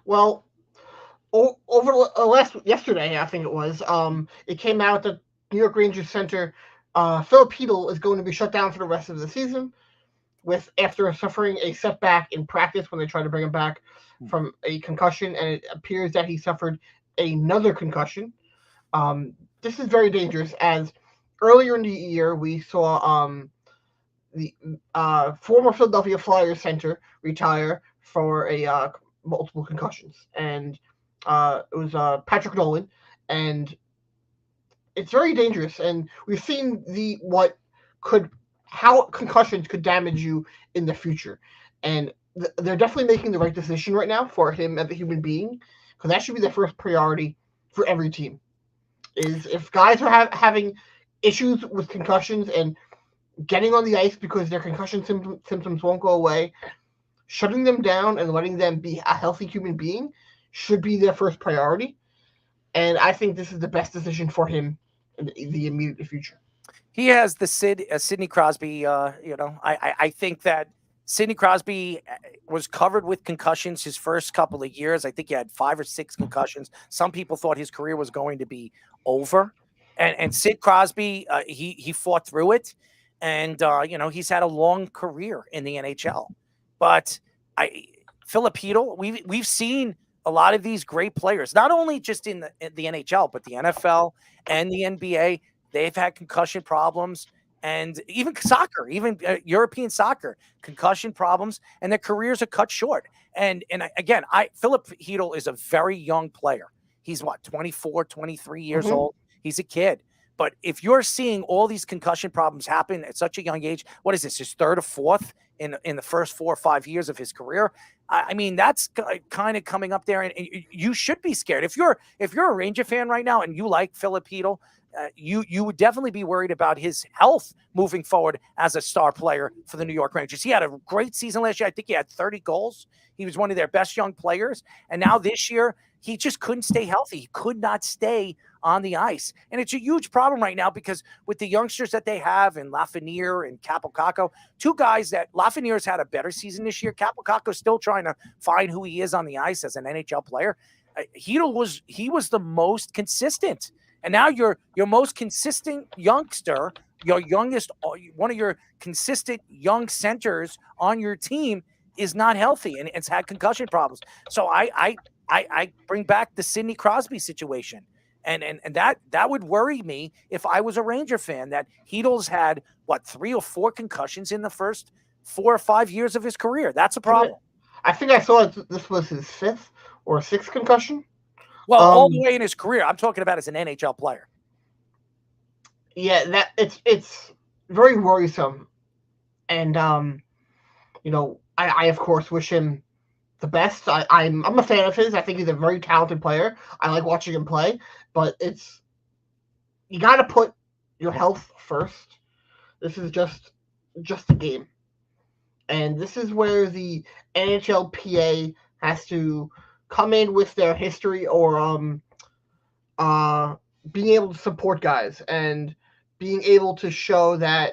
Well, yesterday, I think it was, it came out that New York Rangers center Philip CHYTIL is going to be shut down for the rest of the season, after suffering a setback in practice when they tried to bring him back from a concussion, and it appears that he suffered another concussion. This is very dangerous, as earlier in the year we saw the former Philadelphia Flyers center retire for a multiple concussions, and it was Patrick Nolan, and it's very dangerous. And we've seen how concussions could damage you in the future, and they're definitely making the right decision right now for him as a human being, because that should be the first priority for every team. Is if guys are having issues with concussions and getting on the ice because their concussion symptoms won't go away, shutting them down and letting them be a healthy human being should be their first priority. And I think this is the best decision for him in the immediate future. He has the Sidney Crosby. I think that Sidney Crosby was covered with concussions his first couple of years. I think he had 5 or 6 concussions. Some people thought his career was going to be over. And Sid Crosby, he fought through it. And, he's had a long career in the NHL. But Philip CHYTIL, we've seen a lot of these great players, not only just in the NHL, but the NFL and the NBA. They've had concussion problems, and even soccer, European soccer, concussion problems, and their careers are cut short. And again, Philip CHYTIL is a very young player. He's 24, 23 years old. He's a kid. But if you're seeing all these concussion problems happen at such a young age, what is this, his 3rd or 4th in the first 4 or 5 years of his career? I mean, that's kind of coming up there, and you should be scared. If you're a Ranger fan right now and you like Philip CHYTIL, you would definitely be worried about his health moving forward as a star player for the New York Rangers. He had a great season last year. I think he had 30 goals. He was one of their best young players. And now this year, he just couldn't stay healthy. He could not stay on the ice. And it's a huge problem right now, because with the youngsters that they have in Lafreniere and Kaapo Kakko, 2 guys that Lafreniere's had a better season this year. Kaapo Kakko's still trying to find who he is on the ice as an NHL player. CHYTIL was the most consistent. And now your most consistent youngster, one of your consistent young centers on your team is not healthy and it's had concussion problems. So I bring back the Sidney Crosby situation. And that would worry me if I was a Ranger fan, that CHYTIL's had 3 or 4 concussions in the first 4 or 5 years of his career. That's a problem. I think I saw this was his 5th or 6th concussion. Well, all the way in his career. I'm talking about as an NHL player. Yeah, that it's very worrisome. And I of course wish him the best. I'm a fan of his. I think he's a very talented player. I like watching him play, but you got to put your health first. This is just a game. And this is where the NHLPA has to come in with their history, or being able to support guys and being able to show that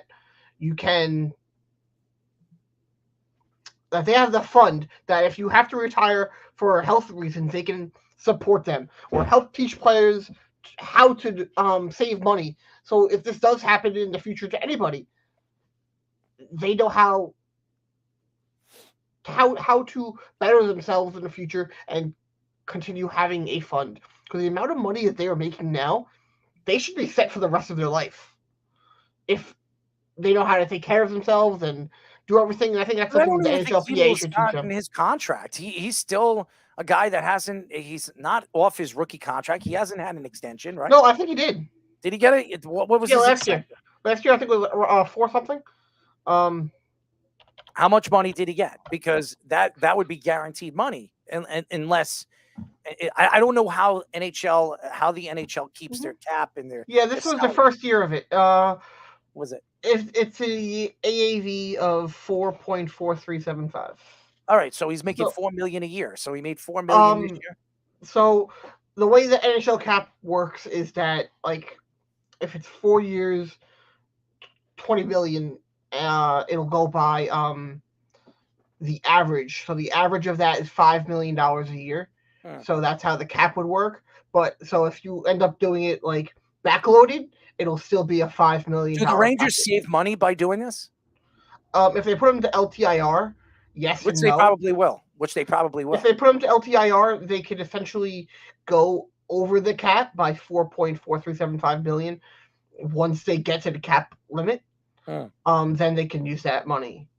that they have the fund, that if you have to retire for health reasons, they can support them or help teach players how to save money. So if this does happen in the future to anybody, they know how to better themselves in the future and continue having a fund. Because the amount of money that they are making now, they should be set for the rest of their life if they know how to take care of themselves and do everything. And I think that's something the NHLPA should teach them. In his contract, he's still a guy that he's not off his rookie contract. He hasn't had an extension, right? No, I think he did. Did he get it? What was his last year? Last year, I think it was 4 something. How much money did he get? Because that would be guaranteed money, and unless I don't know how the NHL keeps their cap and their this was the first year of it. Was it? It's a AAV of 4.4375. All right, so he's making $4 million a year. So he made $4 million this year. So the way the NHL cap works is that, like, if it's 4 years, $20 million, it'll go by the average. So the average of that is $5 million a year. So that's how the cap would work. But so if you end up doing it like backloaded, it'll still be a $5 million. Do the Rangers save money by doing this? If they put them to LTIR, yes, which they probably will. If they put them to LTIR, they could essentially go over the cap by 4.4375 billion once they get to the cap limit. Then they can use that money.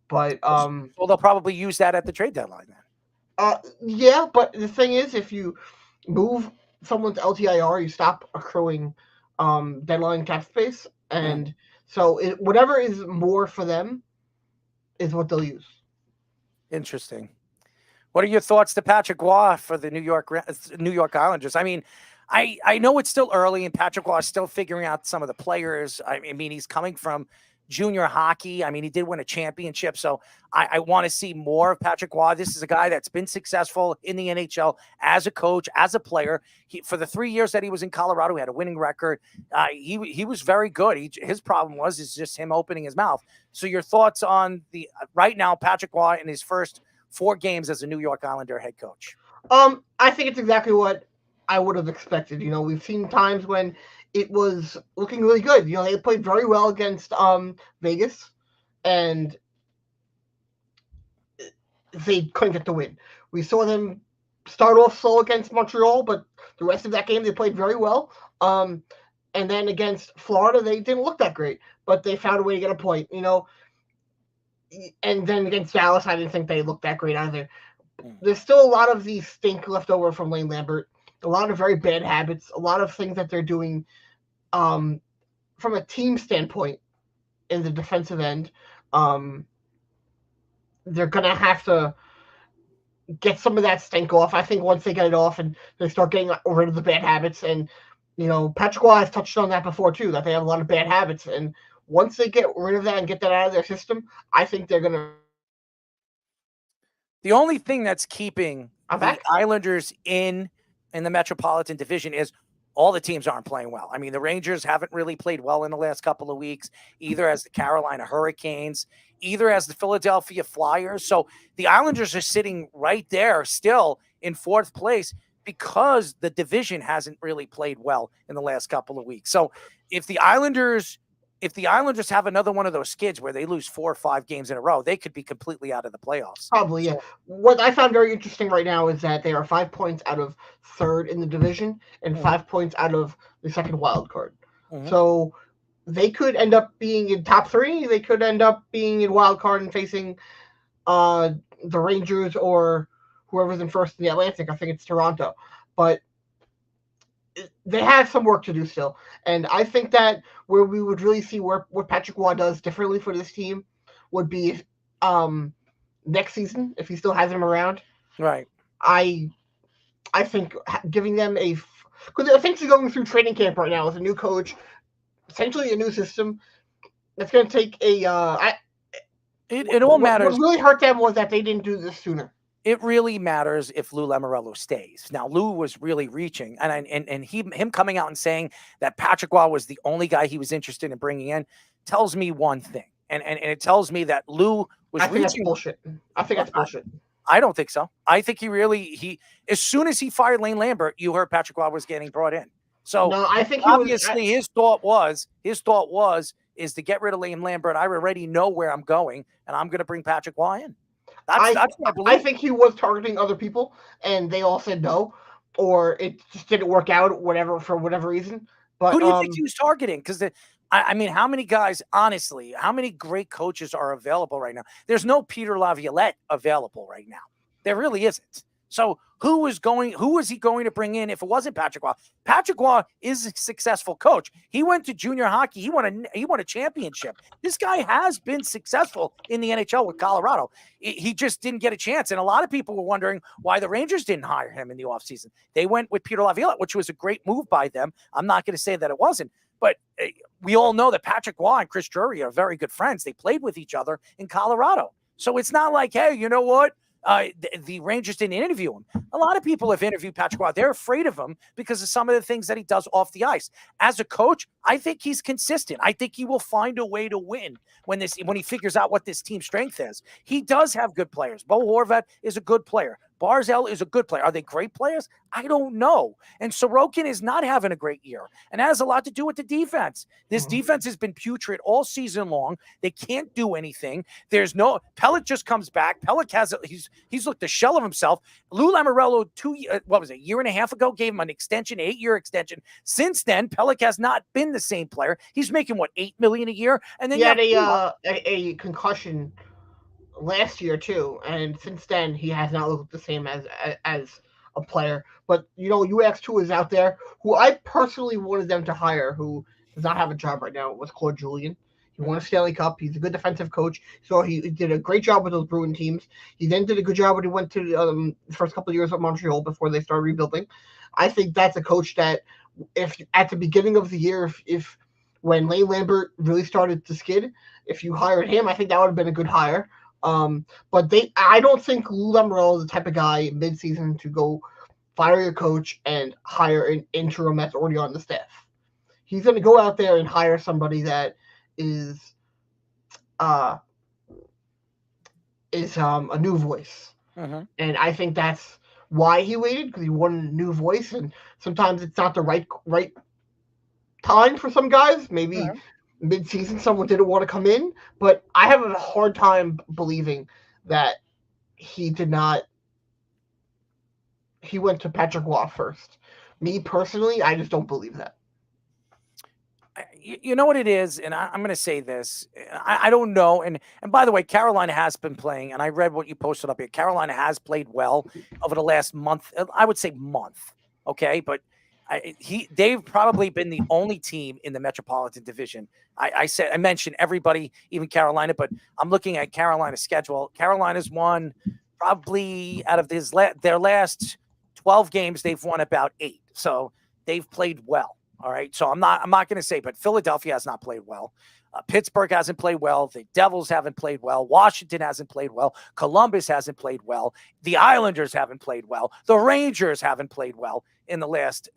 But well, they'll probably use that at the trade deadline then. Yeah, but the thing is, if you move someone to LTIR, you stop accruing deadline cap space, and so whatever is more for them is what they'll use. Interesting. What are your thoughts to Patrick Roy for the New York Islanders? I mean, I know it's still early, and Patrick Roy is still figuring out some of the players. I mean, he's coming from junior hockey. I mean, he did win a championship, so I want to see more of Patrick Roy. This is a guy that's been successful in the NHL as a coach, as a player. For the 3 years that he was in Colorado, he had a winning record. He was very good. His problem is just him opening his mouth. So your thoughts on right now Patrick Roy in his first 4 games as a New York Islander head coach? I think it's exactly what I would have expected. You know, we've seen times when it was looking really good. You know, they played very well against Vegas, and they couldn't get the win. We saw them start off slow against Montreal, but the rest of that game they played very well. And then against Florida, they didn't look that great, but they found a way to get a point. You know, and then against Dallas, I didn't think they looked that great either. There's still a lot of the stink left over from Lane Lambert. A lot of very bad habits, a lot of things that they're doing from a team standpoint in the defensive end. They're going to have to get some of that stink off. I think once they get it off and they start getting rid of the bad habits, and, you know, Patrick Roy has touched on that before too, that they have a lot of bad habits. And once they get rid of that and get that out of their system, I think they're going to. The only thing that's keeping the Islanders in the Metropolitan Division is all the teams aren't playing well. I mean, the Rangers haven't really played well in the last couple of weeks, either as the Carolina Hurricanes, either as the Philadelphia Flyers. So the Islanders are sitting right there still in 4th place because the division hasn't really played well in the last couple of weeks. So if the Islanders have another one of those skids where they lose 4 or 5 games in a row, they could be completely out of the playoffs. Probably, yeah. What I found very interesting right now is that they are 5 points out of 3rd in the division and 5 points out of the 2nd wild card. So they could end up being in top 3. They could end up being in wild card and facing the Rangers or whoever's in 1st in the Atlantic. I think it's Toronto. But they have some work to do still. And I think that where we would really see what Patrick Roy does differently for this team would be next season, if he still has him around. Right. I think giving them because I think they're going through training camp right now with a new coach, essentially a new system. It's going to take it all matters. What really hurt them was that they didn't do this sooner. It really matters if Lou Lamoriello stays. Now, Lou was really reaching, and him coming out and saying that Patrick Roy was the only guy he was interested in bringing in tells me one thing, and it tells me that Lou was reaching. I think that's bullshit. I think that's bullshit. I don't think so. I think he as soon as he fired Lane Lambert, you heard Patrick Roy was getting brought in. So no, I think obviously his thought was to get rid of Lane Lambert. I already know where I'm going, and I'm going to bring Patrick Roy in. That's what I believe. I think he was targeting other people, and they all said no, or it just didn't work out, for whatever reason. But who do you think he was targeting? Because I mean, how many guys, honestly, how many great coaches are available right now? There's no Peter Laviolette available right now. There really isn't. So who is he going to bring in if it wasn't Patrick Waugh? Patrick Waugh is a successful coach. He went to junior hockey. He won a championship. This guy has been successful in the NHL with Colorado. He just didn't get a chance. And a lot of people were wondering why the Rangers didn't hire him in the offseason. They went with Peter Laviolette, which was a great move by them. I'm not going to say that it wasn't. But we all know that Patrick Waugh and Chris Drury are very good friends. They played with each other in Colorado. So it's not like, hey, you know what? The Rangers didn't interview him. A lot of people have interviewed Patrick Waugh. They're afraid of him because of some of the things that he does off the ice. As a coach, I think he's consistent. I think he will find a way to win when he figures out what this team's strength is. He does have good players. Bo Horvat is a good player. Barzal is a good player. Are they great players? I don't know. And Sorokin is not having a great year. And that has a lot to do with the defense. This defense has been putrid all season long. They can't do anything. Pellick just comes back. Pellick he's looked a shell of himself. Lou Lamoriello, a year and a half ago, gave him an extension, 8-year extension. Since then, Pellick has not been the same player. He's making, $8 million a year? And then he had a concussion last year too, and since then he has not looked the same as a player. But UX2 is out there, who I personally wanted them to hire, who does not have a job right now, was Claude Julien. He won a Stanley Cup. He's a good defensive coach, so he did a great job with those Bruin teams. He then did a good job when he went to the first couple of years of Montreal before they started rebuilding. I think that's a coach that, if at the beginning of the year, if when Lane Lambert really started to skid, if you hired him, I think that would have been a good hire. But I don't think Lou Lamoriello is the type of guy mid-season to go fire your coach and hire an interim that's already on the staff. He's going to go out there and hire somebody that is a new voice. And I think that's why he waited, because he wanted a new voice, and sometimes it's not the right time for some guys. Maybe mid-season someone didn't want to come in, but I have a hard time believing that he went to Patrick Waugh first. Me personally, I just don't believe that. You know what it is, and I'm going to say this. I don't know. And by the way, Carolina has been playing, and I read what you posted up here. Carolina has played well over the last month. I would say month, okay? But they've probably been the only team in the Metropolitan Division. I mentioned everybody, even Carolina, but I'm looking at Carolina's schedule. Carolina's won probably out of their last 12 games, they've won about 8. So they've played well. All right. So I'm not going to say, but Philadelphia has not played well. Pittsburgh hasn't played well. The Devils haven't played well. Washington hasn't played well. Columbus hasn't played well. The Islanders haven't played well. The Rangers haven't played well in the last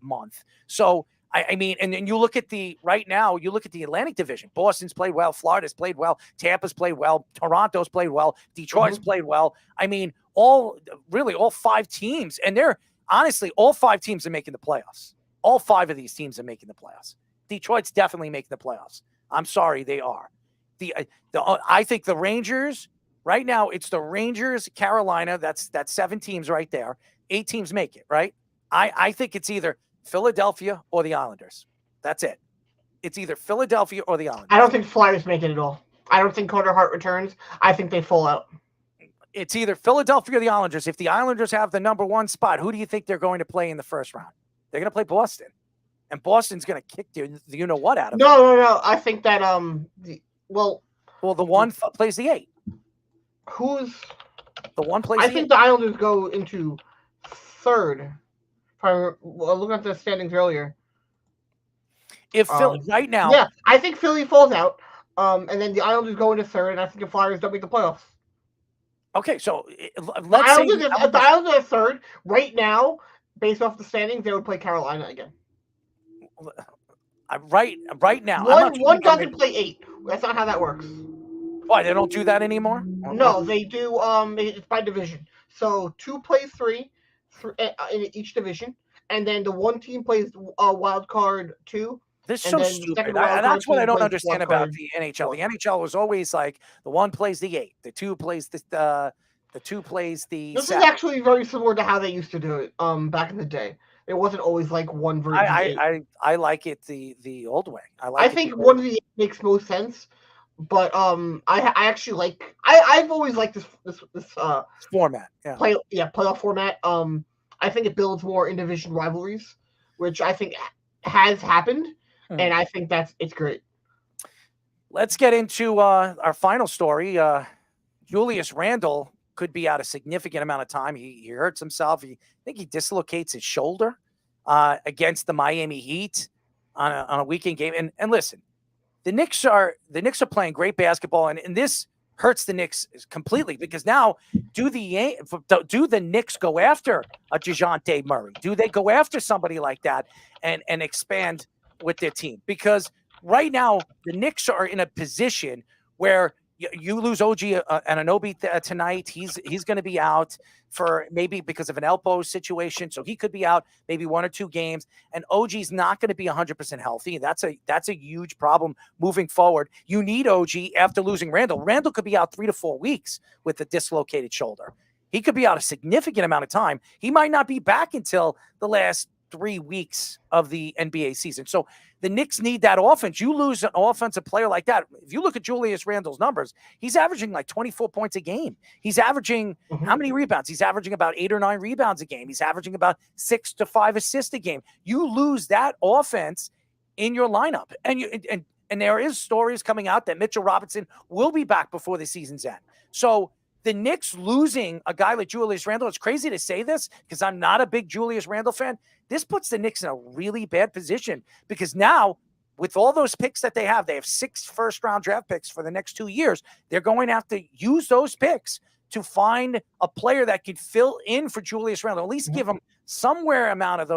month. So, I mean, and then you look at right now, you look at the Atlantic Division. Boston's played well. Florida's played well. Tampa's played well. Toronto's played well. Detroit's played well. I mean, all 5 teams. And honestly, all 5 teams are making the playoffs. All 5 of these teams are making the playoffs. Detroit's definitely making the playoffs. I'm sorry, they are. I think the Rangers right now. It's the Rangers, Carolina. That's 7 teams right there. 8 teams make it, right? I think it's either Philadelphia or the Islanders. That's it. It's either Philadelphia or the Islanders. I don't think Flyers make it at all. I don't think Carter Hart returns. I think they fall out. It's either Philadelphia or the Islanders. If the Islanders have the number 1 spot, who do you think they're going to play in the first round? They're going to play Boston. And Boston's going to kick you know what out of them. No. I think that the one plays the 8. Who's the one plays? I think the Islanders go into 3rd. If I looking at the standings earlier. If Philly right now, yeah, I think Philly falls out. And then the Islanders go into 3rd, and I think the Flyers don't make the playoffs. Okay, so let's say if the Islanders are 3rd right now, based off the standings, they would play Carolina again. Right now, one doesn't play 8. That's not how that works. Why, they don't do that anymore? No, they do. It's by division. So 2 plays 3 in each division, and then the one team plays wild card 2. This is so stupid. That's what I don't understand about the NHL. The NHL was always like the 1 plays the 8, the 2 plays the 2 plays the. This 7. Is actually very similar to how they used to do it back in the day. It wasn't always like one version. I like it the old way. I think one of the 8 makes most sense. But I actually like I've always liked this format. Yeah. Playoff format. I think it builds more in-division rivalries, which I think has happened, and I think it's great. Let's get into our final story. Julius Randle could be out a significant amount of time. He hurts himself. I think he dislocates his shoulder against the Miami Heat on a weekend game. And listen, the Knicks are playing great basketball, and this hurts the Knicks completely because now do the Knicks go after a DeJounte Murray? Do they go after somebody like that and expand with their team? Because right now the Knicks are in a position where you lose OG Anunoby tonight. He's going to be out for maybe because of an elbow situation, so he could be out maybe 1 or 2 games. And OG's not going to be 100% healthy. That's a huge problem moving forward. You need OG after losing Randle. Randle could be out 3 to 4 weeks with a dislocated shoulder. He could be out a significant amount of time. He might not be back until the last 3 weeks of the NBA season. So the Knicks need that offense. You lose an offensive player like that. If you look at Julius Randle's numbers, he's averaging like 24 points a game. He's averaging how many rebounds? He's averaging about 8 or 9 rebounds a game. He's averaging about 6 to 5 assists a game. You lose that offense in your lineup. And there is stories coming out that Mitchell Robinson will be back before the season's end. So the Knicks losing a guy like Julius Randle, it's crazy to say this because I'm not a big Julius Randle fan. This puts the Knicks in a really bad position because now with all those picks that they have 6 first-round draft picks for the next 2 years. They're going to have to use those picks to find a player that could fill in for Julius Randle, at least give him somewhere around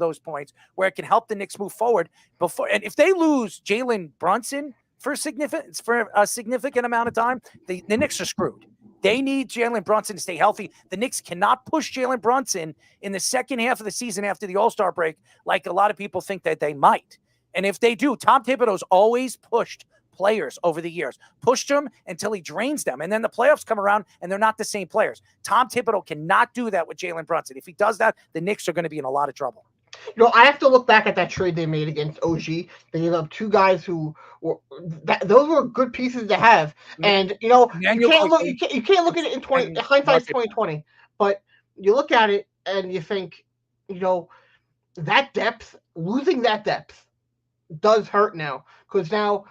those points where it can help the Knicks move forward. And if they lose Jalen Brunson for a significant amount of time, the Knicks are screwed. They need Jalen Brunson to stay healthy. The Knicks cannot push Jalen Brunson in the second half of the season after the All-Star break like a lot of people think that they might. And if they do, Tom Thibodeau's always pushed players over the years, pushed them until he drains them. And then the playoffs come around and they're not the same players. Tom Thibodeau cannot do that with Jalen Brunson. If he does that, the Knicks are going to be in a lot of trouble. I have to look back at that trade they made against OG. They gave up 2 guys who were those were good pieces to have. And you can't look at it in hindsight's 2020, but you look at it and you think, that depth, losing that depth does hurt now because now,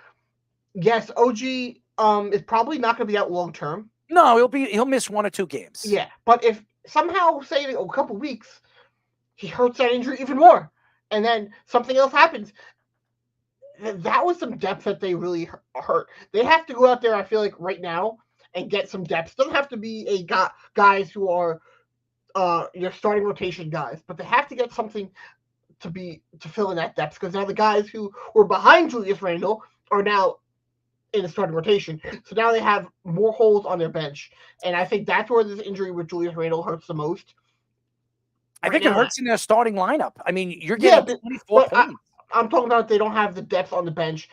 yes, OG is probably not going to be out long term. No, he'll miss 1 or 2 games. Yeah, but if somehow say a couple weeks he hurts that injury even more, and then something else happens. That was some depth that they really hurt. They have to go out there, I feel like, right now and get some depth. It doesn't have to be guys who are your starting rotation guys, but they have to get something to fill in that depth because now the guys who were behind Julius Randle are now in the starting rotation. So now they have more holes on their bench, and I think that's where this injury with Julius Randle hurts the most. I think it hurts in their starting lineup. I mean, you're getting 24 points. I'm talking about they don't have the depth on the bench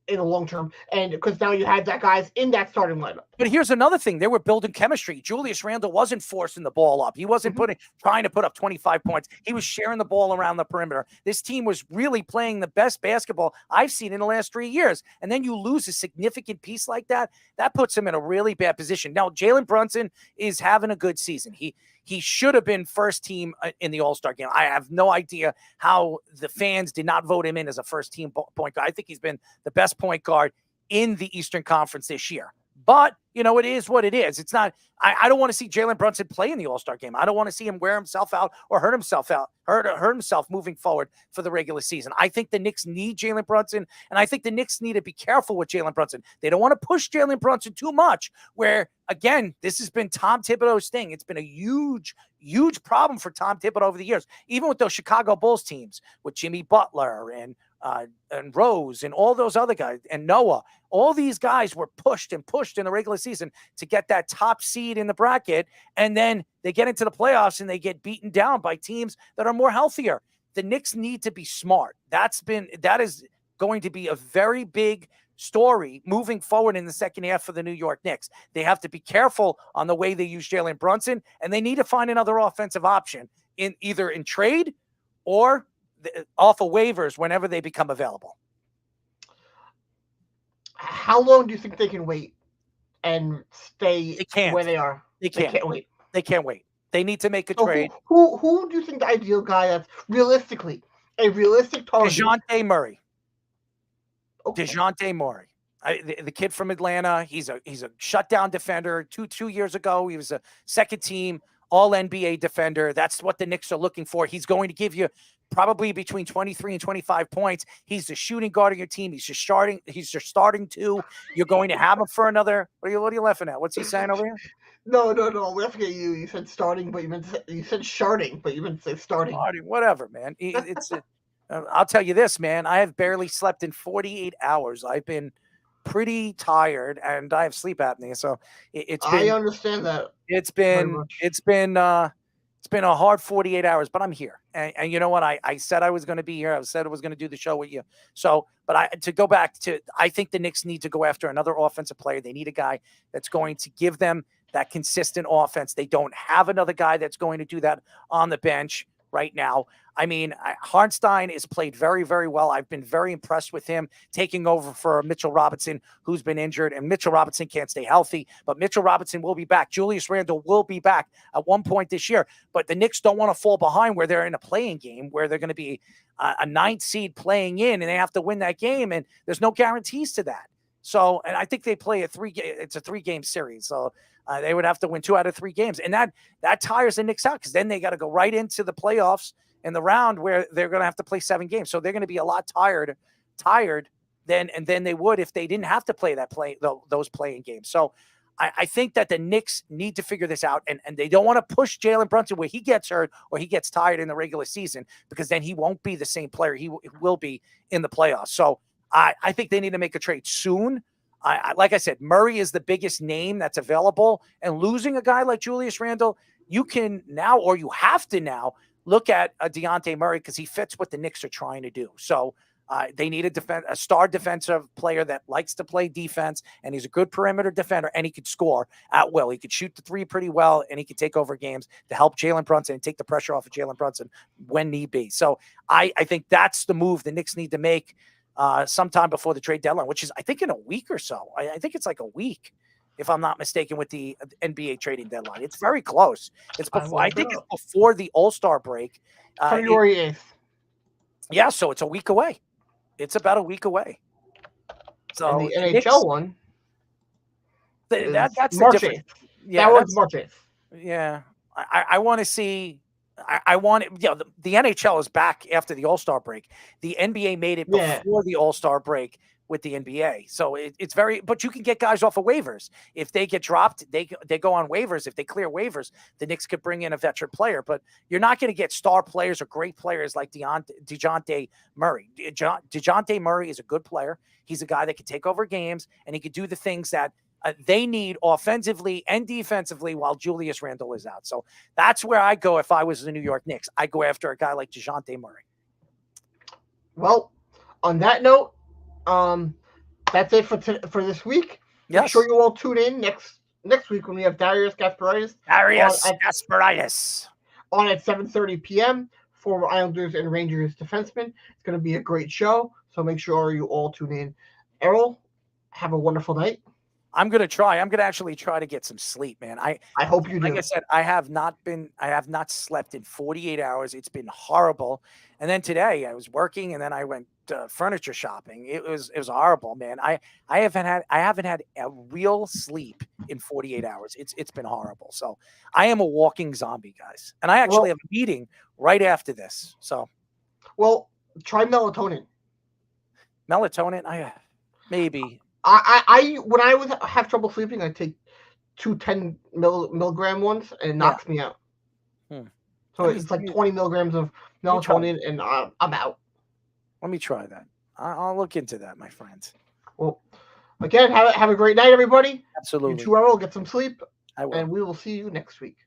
in the long term, and because now you had that guys in that starting lineup. But here's another thing: they were building chemistry. Julius Randle wasn't forcing the ball up. He wasn't trying to put up 25 points. He was sharing the ball around the perimeter. This team was really playing the best basketball I've seen in the last 3 years. And then you lose a significant piece like that. That puts him in a really bad position. Now, Jalen Brunson is having a good season. He should have been first team in the All-Star game. I have no idea how the fans did not vote him in as a first team point guard. I think he's been the best point guard in the Eastern Conference this year. But, it is what it is. It's not – I don't want to see Jalen Brunson play in the All-Star game. I don't want to see him wear himself out or hurt himself moving forward for the regular season. I think the Knicks need Jalen Brunson, and I think the Knicks need to be careful with Jalen Brunson. They don't want to push Jalen Brunson too much where, again, this has been Tom Thibodeau's thing. It's been a huge, huge problem for Tom Thibodeau over the years, even with those Chicago Bulls teams with Jimmy Butler and Rose and all those other guys and Noah. All these guys were pushed in the regular season to get that top seed in the bracket, and then they get into the playoffs and they get beaten down by teams that are more healthier. The Knicks need to be smart. That is going to be a very big story moving forward in the second half for the New York Knicks. They have to be careful on the way they use Jalen Brunson, and they need to find another offensive option in trade or off of waivers whenever they become available. How long do you think they can wait and stay They can't. where they are? They can't wait. They can't wait. They need to make a So trade. who do you think the ideal guy that's realistically a realistic target? DeJounte Murray. Okay. DeJounte Murray. The kid from Atlanta. He's a shutdown defender. Two years ago, he was a second team All NBA defender. That's what the Knicks are looking for. He's going to give you probably between 23 and 25 points. He's the shooting guard of your team. He's your starting two. You're going to have him for another. What are you laughing at? What's he saying over here? No. We're laughing at you. You said starting, but you said sharding, but you meant to say starting. Whatever, man. I'll tell you this, man. I have barely slept in 48 hours. I've been pretty tired, and I have sleep apnea. So I understand that. It's been a hard 48 hours, but I'm here. And you know what? I said I was going to be here. I said I was going to do the show with you. So, but to go back to, I think the Knicks need to go after another offensive player. They need a guy that's going to give them that consistent offense. They don't have another guy that's going to do that on the bench right now. I mean, Hartenstein is played very, very well. I've been very impressed with him taking over for Mitchell Robinson, who's been injured, and Mitchell Robinson can't stay healthy, but Mitchell Robinson will be back. Julius Randle will be back at one point this year, but the Knicks don't want to fall behind where they're in a playing game where they're going to be a ninth seed playing in, and they have to win that game, and there's no guarantees to that. So, and I think they play it's a 3-game series. So they would have to win 2 out of 3 games. And that tires the Knicks out because then they got to go right into the playoffs in the round where they're going to have to play 7 games. So they're going to be a lot tired than they would if they didn't have to play those playing games. So I think that the Knicks need to figure this out, and they don't want to push Jalen Brunson where he gets hurt or he gets tired in the regular season, because then he won't be the same player he will be in the playoffs. So I think they need to make a trade soon. Like I said, Murray is the biggest name that's available, and losing a guy like Julius Randle, you can now, or you have to now, look at a DeJounte Murray because he fits what the Knicks are trying to do. So they need a star defensive player that likes to play defense, and he's a good perimeter defender, and he could score at will. He could shoot the 3 pretty well, and he could take over games to help Jalen Brunson and take the pressure off of Jalen Brunson when need be. So I think that's the move the Knicks need to make sometime before the trade deadline, which is, I think, in a week or so. I think it's like a week, if I'm not mistaken, with the NBA trading deadline. It's very close. It's before. I think it's before the All-Star break. February 8th. Yeah, so it's a week away. It's about a week away. So and the NHL one. That's March the difference. 8th. Yeah, that was March 8th. Yeah, I want to see. I want it. Yeah, the NHL is back after the All-Star break. The NBA made it before the All-Star break with the NBA. So it's very, but you can get guys off of waivers. If they get dropped, they go on waivers. If they clear waivers, the Knicks could bring in a veteran player, but you're not going to get star players or great players like DeJounte Murray. DeJounte Murray is a good player. He's a guy that can take over games, and he could do the things that they need offensively and defensively while Julius Randle is out. So that's where I go if I was the New York Knicks. I go after a guy like DeJounte Murray. Well, on that note, that's it for this week. Yes. Make sure you all tune in next week when we have Darius Gasparaitis. Gasparaitis on at 7:30 p.m. Former Islanders and Rangers defenseman. It's going to be a great show, so make sure you all tune in. Errol, have a wonderful night. I'm going to try. I'm going to actually try to get some sleep, man. I hope you do. Like I said, I have not slept in 48 hours. It's been horrible. And then today I was working, and then I went furniture shopping. It was horrible, man. I haven't had a real sleep in 48 hours. It's been horrible. So I am a walking zombie, guys. And I actually have a meeting right after this. So, try melatonin. Melatonin, maybe. I when I have trouble sleeping, I take 2 10 milligram ones, and it knocks me out. So it's like 20 milligrams of melatonin, and I'm out. Let me try that. I'll look into that, my friends. Well, again, have a great night, everybody. Absolutely. You 2 hours, get some sleep, I will. And we will see you next week.